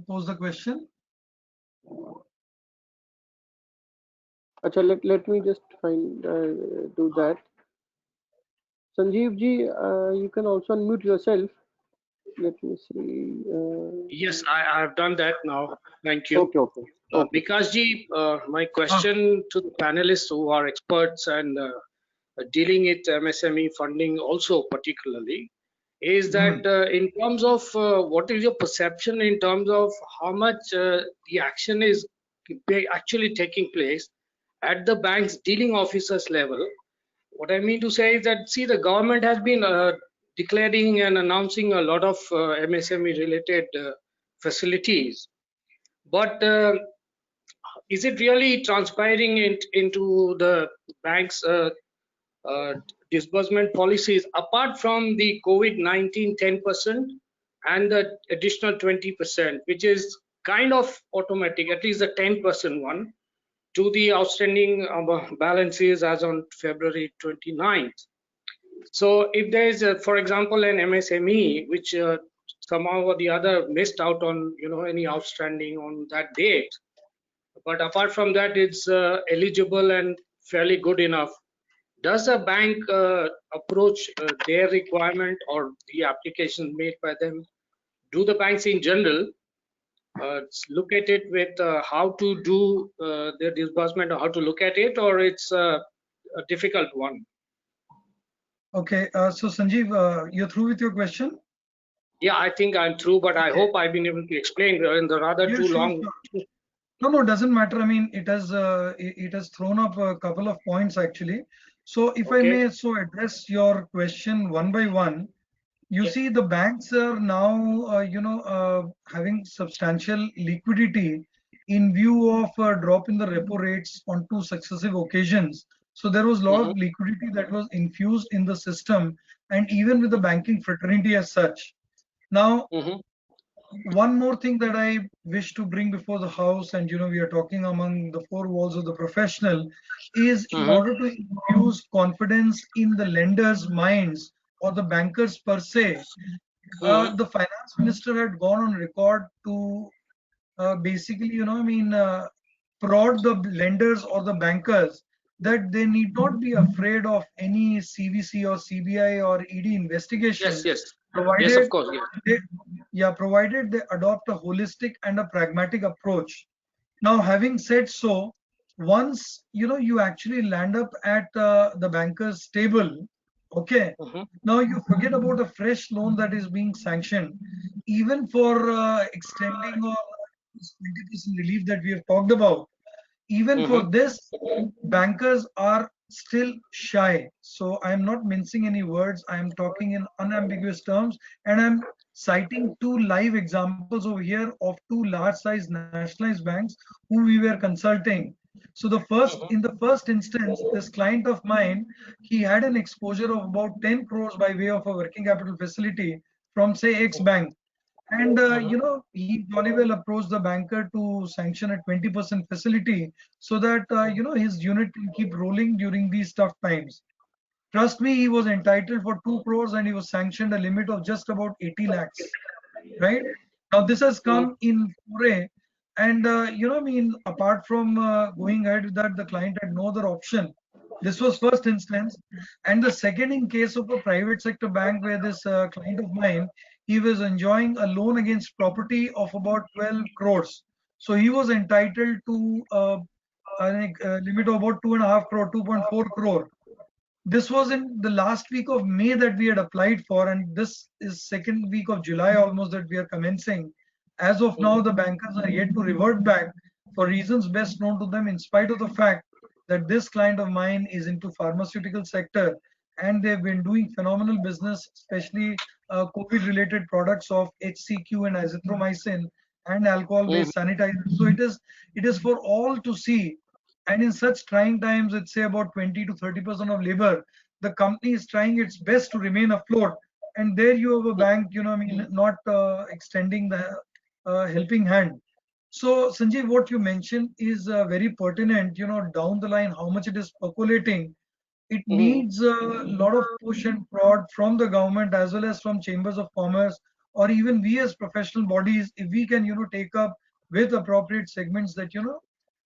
pose the question. अच्छा, let me just find do that. Sanjeev ji, you can also unmute yourself. Let me see. Yes, I have done that now. Thank you. Okay, okay. Okay. Bikash ji, my question to the panelists who are experts and dealing with MSME funding also particularly is that in terms of what is your perception in terms of how much the action is actually taking place at the bank's dealing officers level. What I mean to say is that, see, the government has been declaring and announcing a lot of MSME related facilities, but is it really transpiring into the bank's uh, disbursement policies apart from the COVID-19 10% and the additional 20%, which is kind of automatic, at least the 10% one, to the outstanding balances as on February 29th. So if there is, for example, an MSME which somehow or the other missed out on, any outstanding on that date, but apart from that, it's eligible and fairly good enough. Does the bank approach their requirement or the application made by them? Do the banks in general look at it with how to do their disbursement or how to look at it, or it's a difficult one? Okay, so Sanjeev, you're through with your question? Yeah, I think I'm through, but I hope I've been able to explain in the rather Yeah, too sure, long. sure. No, doesn't matter. I mean, it has thrown up a couple of points actually. So if I may address your question one by one. You see, the banks are now, having substantial liquidity in view of a drop in the repo rates on two successive occasions. So there was a lot of liquidity that was infused in the system, and even with the banking fraternity as such. Now, one more thing that I wish to bring before the house, and we are talking among the four walls of the professional, is in order to infuse confidence in the lenders' minds or the bankers per se. The finance minister had gone on record to basically, prod the lenders or the bankers that they need not be afraid of any CVC or CBI or ED investigation. Yes, Provided of course. provided they adopt a holistic and a pragmatic approach. Now, having said so, once you actually land up at the banker's table, okay, now you forget about a fresh loan that is being sanctioned, even for extending or 20% relief that we have talked about. Even for this, bankers are still shy. So I'm not mincing any words. I'm talking in unambiguous terms, and I'm citing two live examples over here of two large-sized nationalized banks who we were consulting. So in the first instance, this client of mine, he had an exposure of about 10 crores by way of a working capital facility from say X bank. And he jolly well approached the banker to sanction a 20% facility so that his unit can keep rolling during these tough times. Trust me, he was entitled for 2 crores and he was sanctioned a limit of just about 80 lakhs. Right now, this has come in foray, and apart from going ahead with that, the client had no other option. This was first instance, and the second in case of a private sector bank where this client of mine, he was enjoying a loan against property of about 12 crores. So he was entitled to a limit of about 2.5 crore, 2.4 crore. This was in the last week of May that we had applied for, and this is second week of July almost that we are commencing. As of now, the bankers are yet to revert back for reasons best known to them, in spite of the fact that this client of mine is into pharmaceutical sector and they've been doing phenomenal business, especially COVID-related products of HCQ and azithromycin and alcohol-based sanitizer. So it is for all to see. And in such trying times, it's say about 20 to 30% of labor, the company is trying its best to remain afloat. And there you have a bank, not extending the helping hand. So, Sanjeev, what you mentioned is very pertinent. Down the line, how much it is percolating. It needs a lot of push and prod from the government as well as from chambers of commerce, or even we as professional bodies, if we can, take up with appropriate segments that,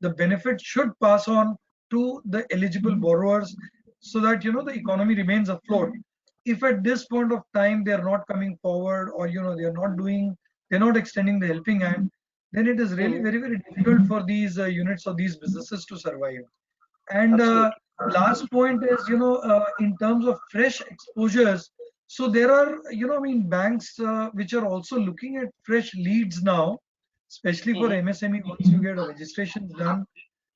the benefit should pass on to the eligible borrowers so that, the economy remains afloat. if at this point of time they are not coming forward, or they're not extending the helping hand, then it is really very, very difficult for these units or these businesses to survive. And last point is, in terms of fresh exposures, so there are, banks which are also looking at fresh leads now, especially for MSME. Once you get a registration done,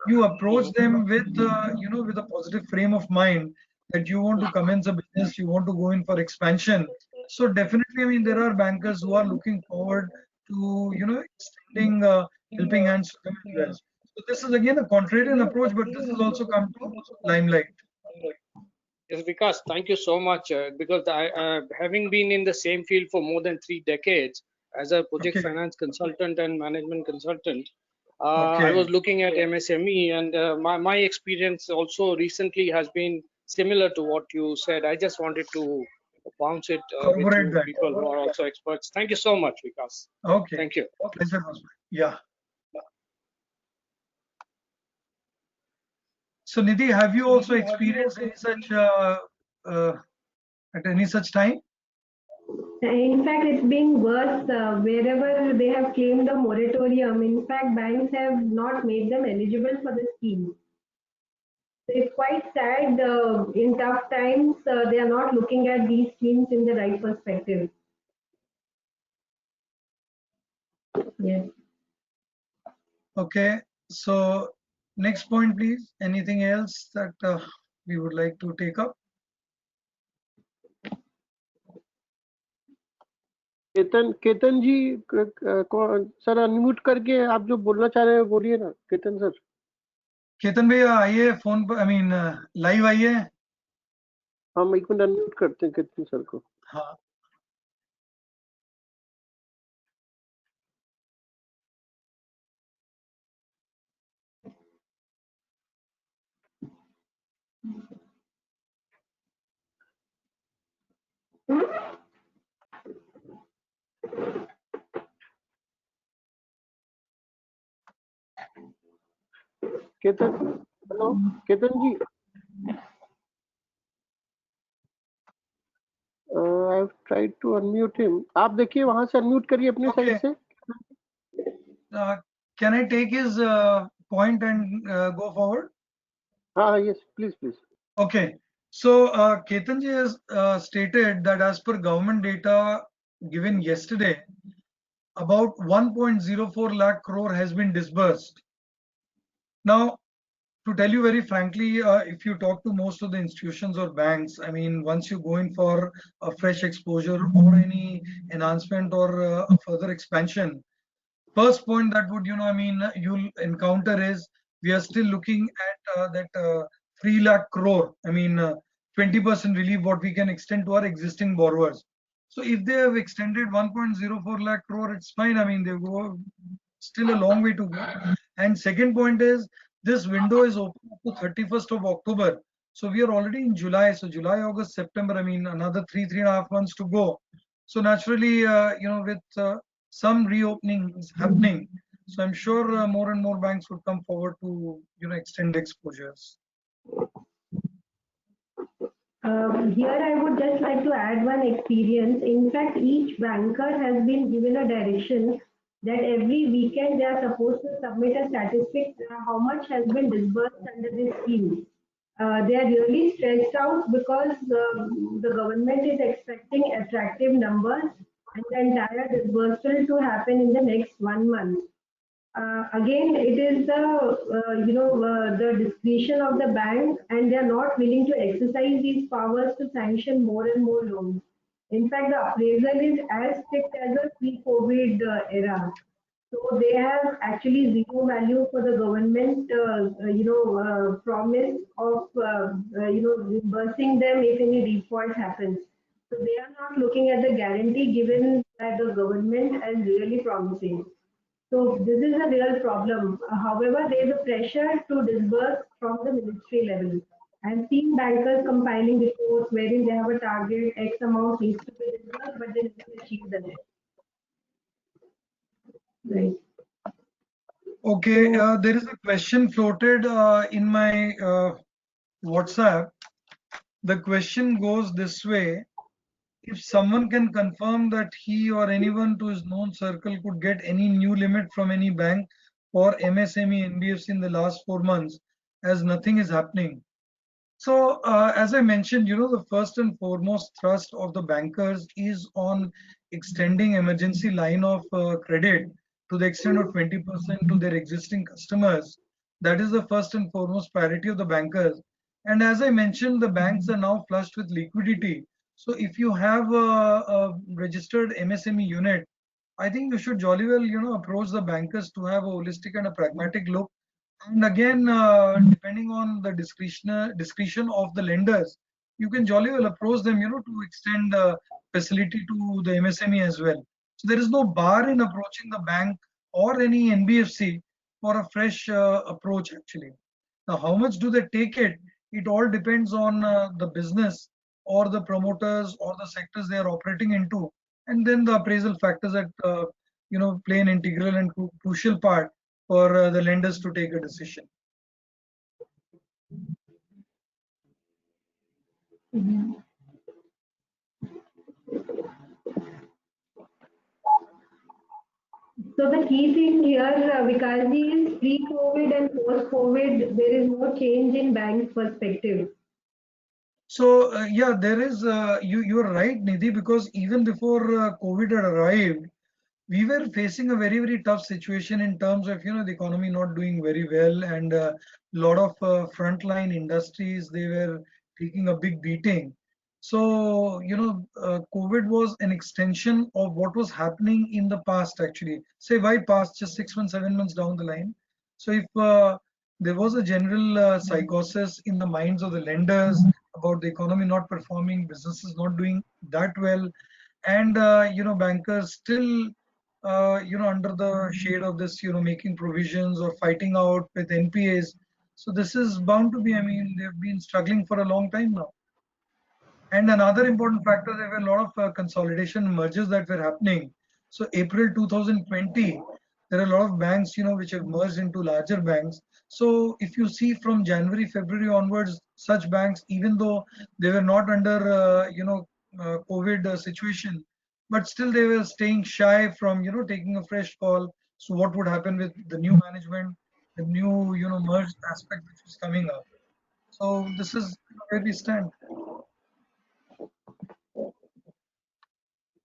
you approach them with, with a positive frame of mind that you want to commence a business, you want to go in for expansion. So definitely, there are bankers who are looking forward to, extending helping hands to them as well. So this is again a contrarian approach, but this has also come to limelight. Yes, Vikas, thank you so much. Because having been in the same field for more than 3 decades as a project finance consultant and management consultant, I was looking at MSME, and my experience also recently has been similar to what you said. I just wanted to bounce it with you people who are also experts. Thank you so much, Vikas. Okay. Thank you. Pleasure was mine. Yeah. So Nidhi, have you also experienced any such at any such time? In fact, it's being worse wherever they have claimed a moratorium. In fact, banks have not made them eligible for the scheme. It's quite sad. In tough times, they are not looking at these schemes in the right perspective. Yes. Okay. So next point, please. Anything else that we would like to take up? Ketan ji sir अनम्यूट करके आप जो बोलना चाह रहे हैं बोलिए ना केतन सर। केतन भैया आइए फोन पर, लाइव आइए। हम एक मिनट अनम्यूट करते हैं केतन सर को। हाँ। Ketan, hello Ketan ji. I've tried to unmute him. आप देखिए वहां से अनम्यूट करिए अपने साइड से। Can I take his point and go forward? हाँ, yes, please. Okay. So Ketan ji has stated that as per government data given yesterday, about 1.04 lakh crore has been disbursed. Now, to tell you very frankly, if you talk to most of the institutions or banks, once you go in for a fresh exposure or any enhancement or a further expansion, first point that would, you'll encounter is we are still looking at that 3 lakh crore. 20% relief what we can extend to our existing borrowers. So if they have extended 1.04 lakh crore, it's fine. They go still a long way to go. And second point is this window is open up to 31st of October. So we are already in July. So July, August, September, another 3.5 months to go. So naturally, with some reopenings happening, so I'm sure more and more banks would come forward to extend exposures. Here I would just like to add one experience. In fact, each banker has been given a direction that every weekend they are supposed to submit a statistic how much has been disbursed under this scheme. They are really stressed out because the government is expecting attractive numbers and the entire disbursal to happen in the next 1 month. Again, it is the discretion of the bank, and they are not willing to exercise these powers to sanction more and more loans. In fact, the appraisal is as strict as a pre-COVID era. So they have actually zero value for the government, promise of, reimbursing them if any default happens. So they are not looking at the guarantee given by the government as really promising. So this is a real problem. However, there is a pressure to disburse from the ministry level. I've seen bankers compiling reports wherein they have a target, X amount needs to be disbursed, but they never achieve the net. Right. Okay, there is a question floated in my WhatsApp. The question goes this way. if someone can confirm that he or anyone to his known circle could get any new limit from any bank for MSME NBFC in the last 4 months, as nothing is happening. So, as I mentioned, the first and foremost thrust of the bankers is on extending emergency line of credit to the extent of 20% to their existing customers. That is the first and foremost priority of the bankers. And as I mentioned, the banks are now flushed with liquidity. So, if you have a registered MSME unit, I think you should jolly well, approach the bankers to have a holistic and a pragmatic look. And again, depending on the discretion of the lenders, you can jolly well approach them, to extend facility to the MSME as well. So there is no bar in approaching the bank or any NBFC for a fresh approach actually. Now, how much do they take it? It all depends on the business or the promoters or the sectors they are operating into, and then the appraisal factors that play an integral and crucial part for the lenders to take a decision. So the key thing here, Vikasji, is pre-COVID and post-COVID, there is no change in bank's perspective. So yeah, there is. You're right, Nidhi, because even before COVID had arrived, we were facing a very tough situation in terms of the economy not doing very well, and a lot of frontline industries, they were taking a big beating. So COVID was an extension of what was happening in the past actually. Say why past, just 6 months, 7 months down the line. So if there was a general psychosis in the minds of the lenders about the economy not performing, businesses not doing that well, and bankers still under the shade of this, making provisions or fighting out with NPAs. So this is bound to be, I mean, they've been struggling for a long time now. And another important factor, there were a lot of consolidation mergers that were happening. So April 2020, there are a lot of banks, which have merged into larger banks. So if you see from January, February onwards, such banks, even though they were not under, COVID situation, but still they were staying shy from, taking a fresh call. So what would happen with the new management, the new, merged aspect which is coming up. So this is where we stand.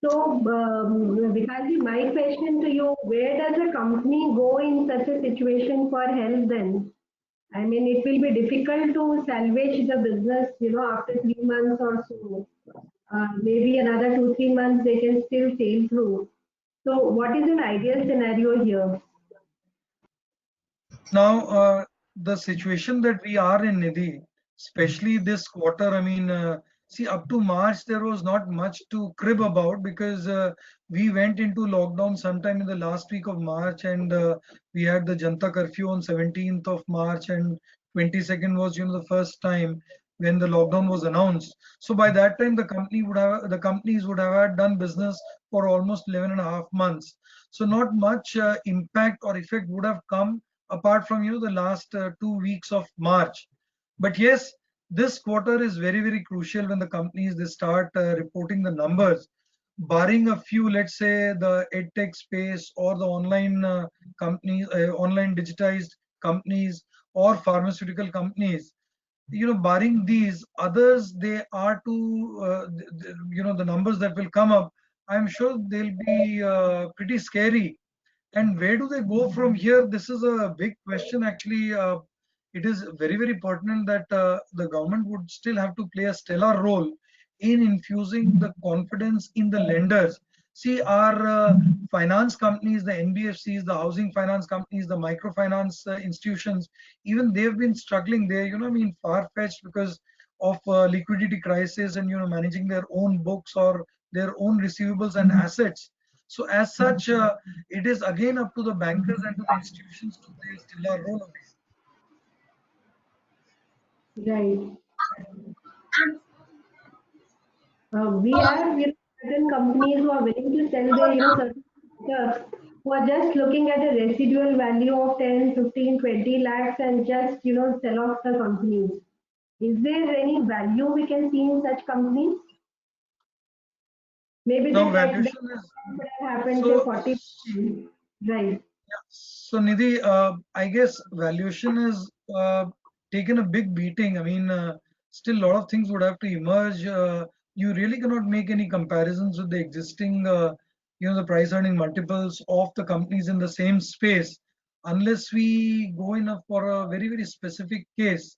So, Vikasji, my question to you, where does a company go in such a situation for help then? I mean, it will be difficult to salvage the business, after 3 months or so. Maybe another 2, 3 months they can still sail through. So, what is an ideal scenario here? Now, the situation that we are in, Nidhi, especially this quarter, I mean, see, up to March, there was not much to crib about because we went into lockdown sometime in the last week of March, and we had the Janta curfew on 17th of March, and 22nd was, the first time when the lockdown was announced. So by that time, the companies would have had done business for almost 11 and a half months. So not much impact or effect would have come apart from the last 2 weeks of March. But yes, this quarter is very crucial when the companies they start reporting the numbers. Barring a few, let's say the edtech space or the online companies, online digitized companies or pharmaceutical companies, barring these others, they are to the numbers that will come up. I'm sure they'll be pretty scary. And where do they go from here? This is a big question. Actually, it is very pertinent that the government would still have to play a stellar role in infusing the confidence in the lenders. See, our finance companies, the NBFCs, the housing finance companies, the microfinance institutions, even they've been struggling. They're, far-fetched because of liquidity crisis and, managing their own books or their own receivables and assets. So as such, it is again up to the bankers and to the institutions to play a stellar role of it. Right. We have certain companies who are willing to sell their certain sectors who are just looking at a residual value of 10, 15, 20 lakhs and just sell off the companies. Is there any value we can see in such companies? Maybe Now the tax valuation is would have happened to so. 40%. Right. Yeah. So Nidhi, I guess valuation is taken a big beating. I mean, still a lot of things would have to emerge. You really cannot make any comparisons with the existing, the price earning multiples of the companies in the same space, unless we go in for a very, very specific case.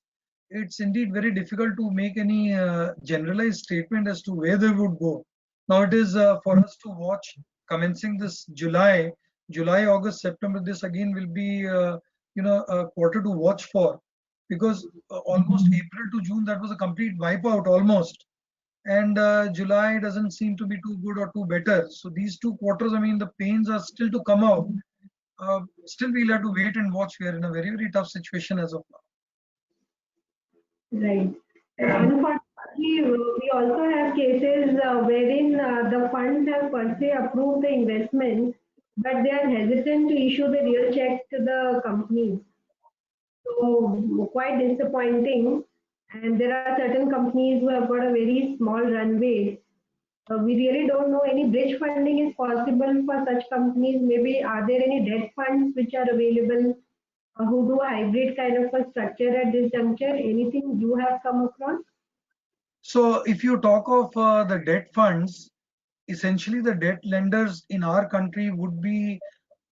It's indeed very difficult to make any generalized statement as to where they would go. Now it is for us to watch commencing this July, August, September. This again will be, a quarter to watch for, because almost April to June that was a complete wipeout almost, and July doesn't seem to be too good or too better. So these 2 quarters, I mean, the pains are still to come out. Still, we'll have to wait and watch. We are in a very, very tough situation as of now. Right. Unfortunately, we also have cases wherein the funds have per se approved the investment, but they are hesitant to issue the real check to the companies. So quite disappointing. And there are certain companies who have got a very small runway. We really don't know any bridge funding is possible for such companies. Maybe are there any debt funds which are available who do a hybrid kind of a structure at this juncture? Anything you have come across? So if you talk of the debt funds, essentially the debt lenders in our country would be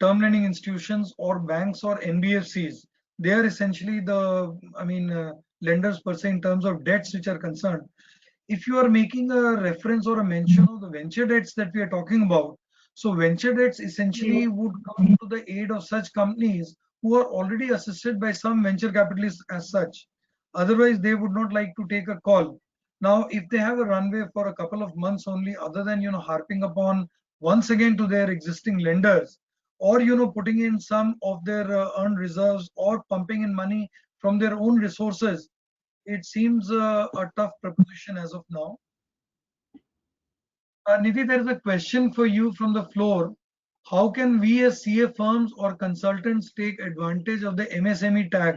term lending institutions or banks or NBFCs. They are essentially lenders per se in terms of debts which are concerned. If you are making a reference or a mention of the venture debts that we are talking about, so venture debts essentially would come to the aid of such companies who are already assisted by some venture capitalists as such. Otherwise, they would not like to take a call. Now, if they have a runway for a couple of months only, other than harping upon once again to their existing lenders, or putting in some of their earned reserves or pumping in money from their own resources, it seems a tough proposition as of now. Nidhi, there is a question for you from the floor. How can we as CA firms or consultants take advantage of the MSME tag?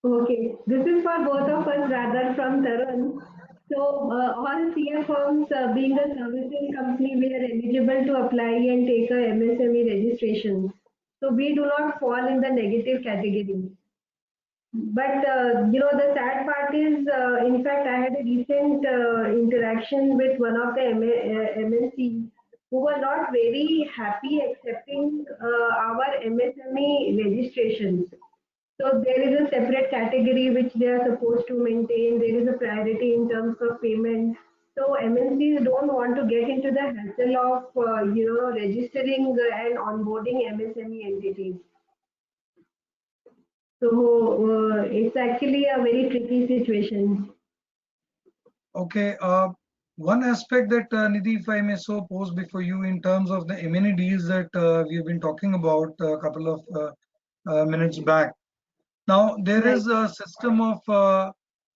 Okay, this is for both of us rather from Tarun. So all CA firms being a servicing company, we are eligible to apply and take a MSME registration. So we do not fall in the negative category. But the sad part is, in fact, I had a recent interaction with one of the MNCs who were not very happy accepting our MSME registrations. So there is a separate category which they are supposed to maintain. There is a priority in terms of payment. So MNCs don't want to get into the hassle of registering and onboarding MSME entities. So it's actually a very tricky situation. Okay. One aspect that Nidhi, if I may so pose before you in terms of the M&A deals that we have been talking about a couple of minutes back. Now there is a system of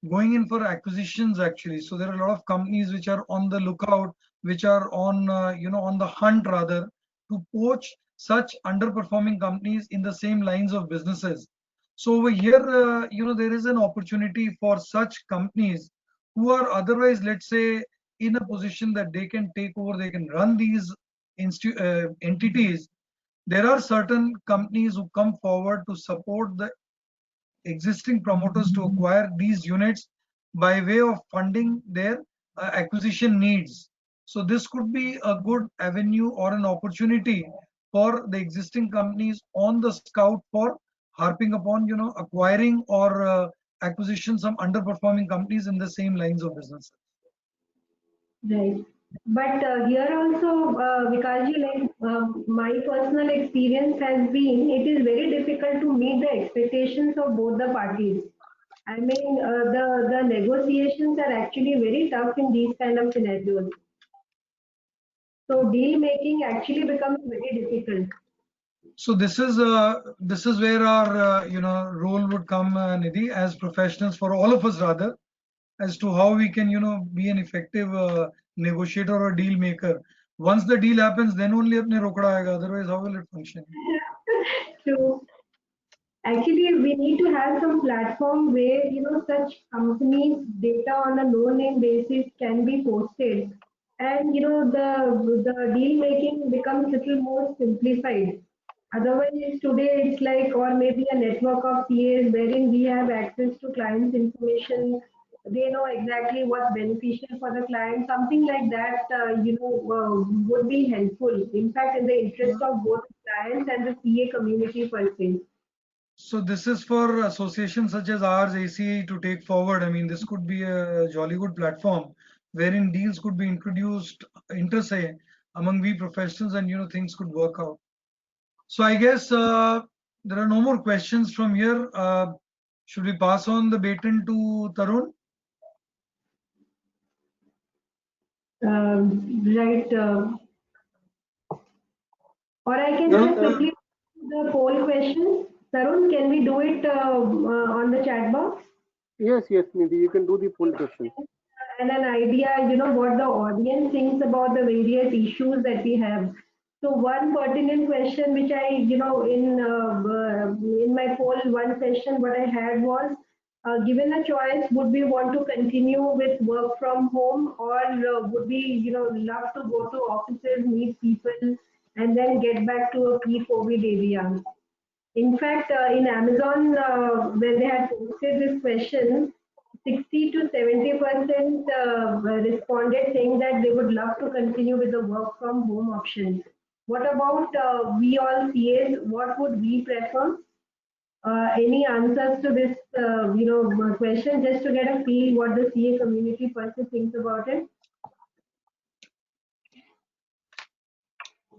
going in for acquisitions actually. So there are a lot of companies which are on the lookout, which are on on the hunt rather to poach such underperforming companies in the same lines of businesses. So over here, there is an opportunity for such companies who are otherwise, let's say, in a position that they can take over, they can run these entities. There are certain companies who come forward to support the existing promoters to acquire these units by way of funding their acquisition needs. So this could be a good avenue or an opportunity for the existing companies on the scout for harping upon, acquiring or acquisition some underperforming companies in the same lines of business. Right. But here also, Vikasji, my personal experience has been, it is very difficult to meet the expectations of both the parties. I mean, the negotiations are actually very tough in these kind of scenarios. So deal making actually becomes very difficult. So this is where our role would come, Nidhi, as professionals, for all of us rather, as to how we can be an effective negotiator or deal maker. Once the deal happens, then only apne rokda aayega. Otherwise, how will it function? True. Actually, we need to have some platform where such companies' data on a no-name basis can be posted, and the deal making becomes little more simplified. Otherwise, today it's like, or maybe a network of CAs wherein we have access to clients' information. They know exactly what's beneficial for the client. Something like that, would be helpful. In fact, in the interest of both clients and the CA community per se. So this is for associations such as ours, ACA, to take forward. I mean, this could be a jolly good platform wherein deals could be introduced inter se among we professionals, and things could work out. So I guess there are no more questions from here. Should we pass on the baton to Tarun? Right. Or I can Tarun, just simply the poll questions. Tarun, can we do it on the chat box? Yes, yes, Nidhi, you can do the poll question. And an idea, what the audience thinks about the various issues that we have. So one pertinent question which I, in my poll, one session what I had was, given a choice, would we want to continue with work from home, or would we, love to go to offices, meet people, and then get back to a pre-COVID area? In fact, in Amazon, when they had posted this question, 60 to 70% responded saying that they would love to continue with the work from home option. What about we all CAs? What would we prefer? Any answers to this, question, just to get a feel what the CA community person thinks about it?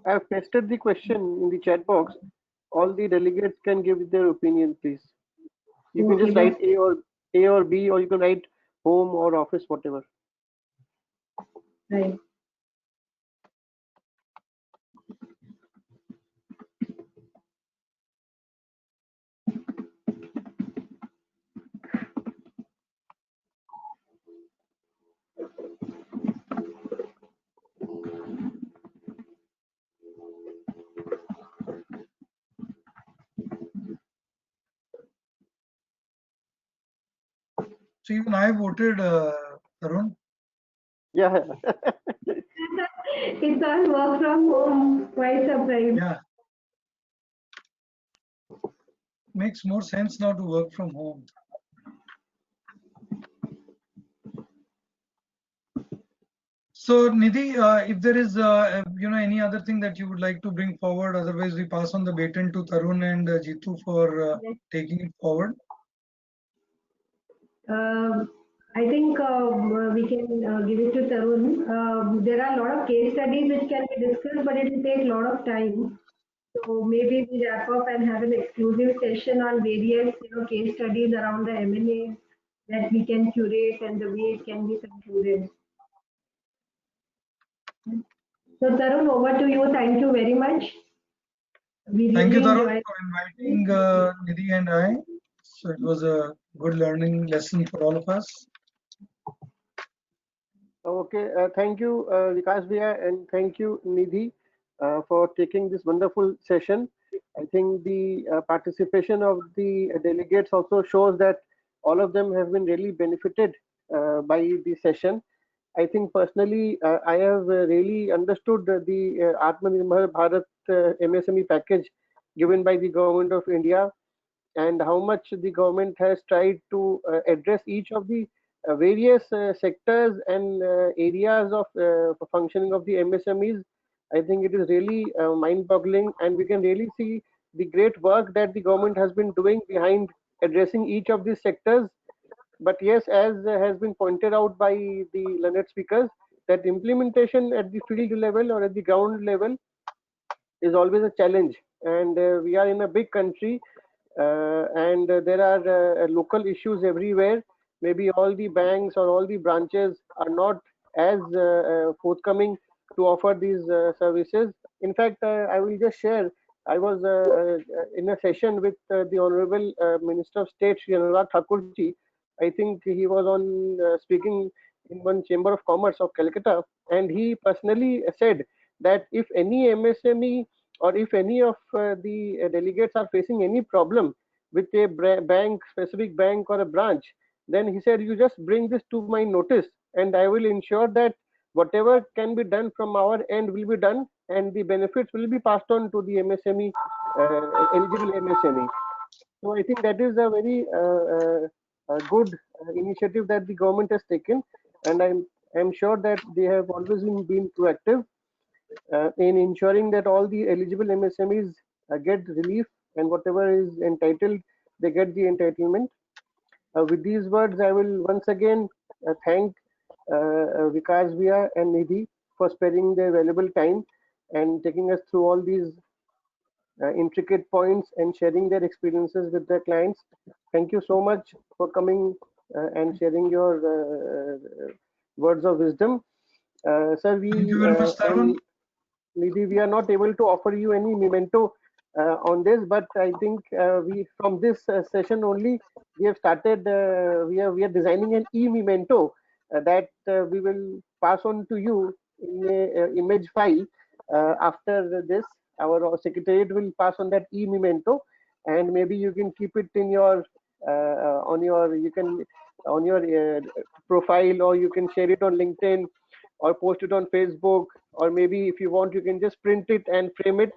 I've pasted the question in the chat box. All the delegates can give their opinion, please. You can just Okay, write A or B, or you can write home or office, whatever. right. So even I voted Tarun. Yeah. It's all work from home. Quite surprised. Yeah. Makes more sense now to work from home. So Nidhi, if there is any other thing that you would like to bring forward, otherwise we pass on the baton to Tarun and Jitu for Yes. taking it forward. I think we can give it to Tarun. There are a lot of case studies which can be discussed, but it will take a lot of time. So maybe we wrap up and have an exclusive session on various, case studies around the M&A that we can curate and the way it can be concluded. So Tarun, over to you. Thank you very much. We Thank you, really Tarun, enjoyed. for inviting Nidhi and I. So it was a good learning lesson for all of us. Okay. Thank you, Vikas Bhaiya, and thank you, Nidhi, for taking this wonderful session. I think the participation of the delegates also shows that all of them have been really benefited by the session. I think personally, I have really understood the Atmanirbhar Bharat MSME package given by the government of India, and how much the government has tried to address each of the various sectors and areas of functioning of the MSMEs. I think it is really mind-boggling, and we can really see the great work that the government has been doing behind addressing each of these sectors. But yes, as has been pointed out by the learned speakers, that implementation at the field level or at the ground level is always a challenge. And we are in a big country, and there are local issues everywhere. Maybe all the banks or all the branches are not as forthcoming to offer these services. In fact, I will just share. I was in a session with the Honorable Minister of State, Shri Anurag Thakurji. I think he was on speaking in one Chamber of Commerce of Calcutta, and he personally said that if any MSME or if any of the delegates are facing any problem, with a bank, specific bank or a branch, then he said, you just bring this to my notice and I will ensure that whatever can be done from our end will be done and the benefits will be passed on to the MSME, eligible MSME. So I think that is a very good initiative that the government has taken, and I'm sure that they have always been proactive in ensuring that all the eligible MSMEs get relief, and whatever is entitled, they get the entitlement. With these words, I will once again thank Vikas Bhaiya and Nidhi for sparing their valuable time and taking us through all these intricate points and sharing their experiences with their clients. Thank you so much for coming and sharing your words of wisdom. Sir, Thank you very much, Tarun. Nidhi, we are not able to offer you any memento on this, but I think we from this session only we have started. We are designing an e-memento that we will pass on to you in a image file after this. Our secretariat will pass on that e-memento, and maybe you can keep it in your on your profile, or you can share it on LinkedIn, or post it on Facebook, or maybe if you want, you can just print it and frame it.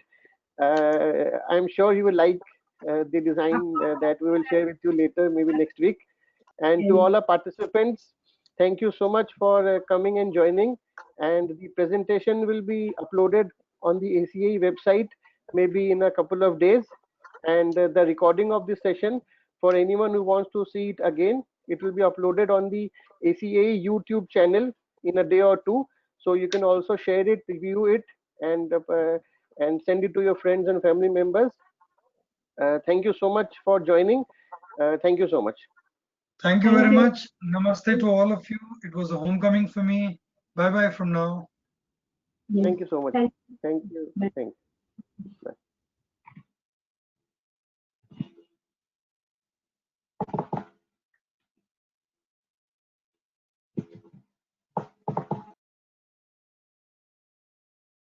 I'm sure you will like the design that we will share with you later, maybe next week. And to all our participants, thank you so much for coming and joining. And the presentation will be uploaded on the ACAE website maybe in a couple of days. And the recording of this session, for anyone who wants to see it again, it will be uploaded on the ACAE YouTube channel in a day or two. So you can also share it, review it, and send it to your friends and family members. Thank you so much for joining. Thank you so much. Thank you very much. Namaste to all of you. It was a homecoming for me. Bye bye from now. Thank you so much. Thank you. Thank you.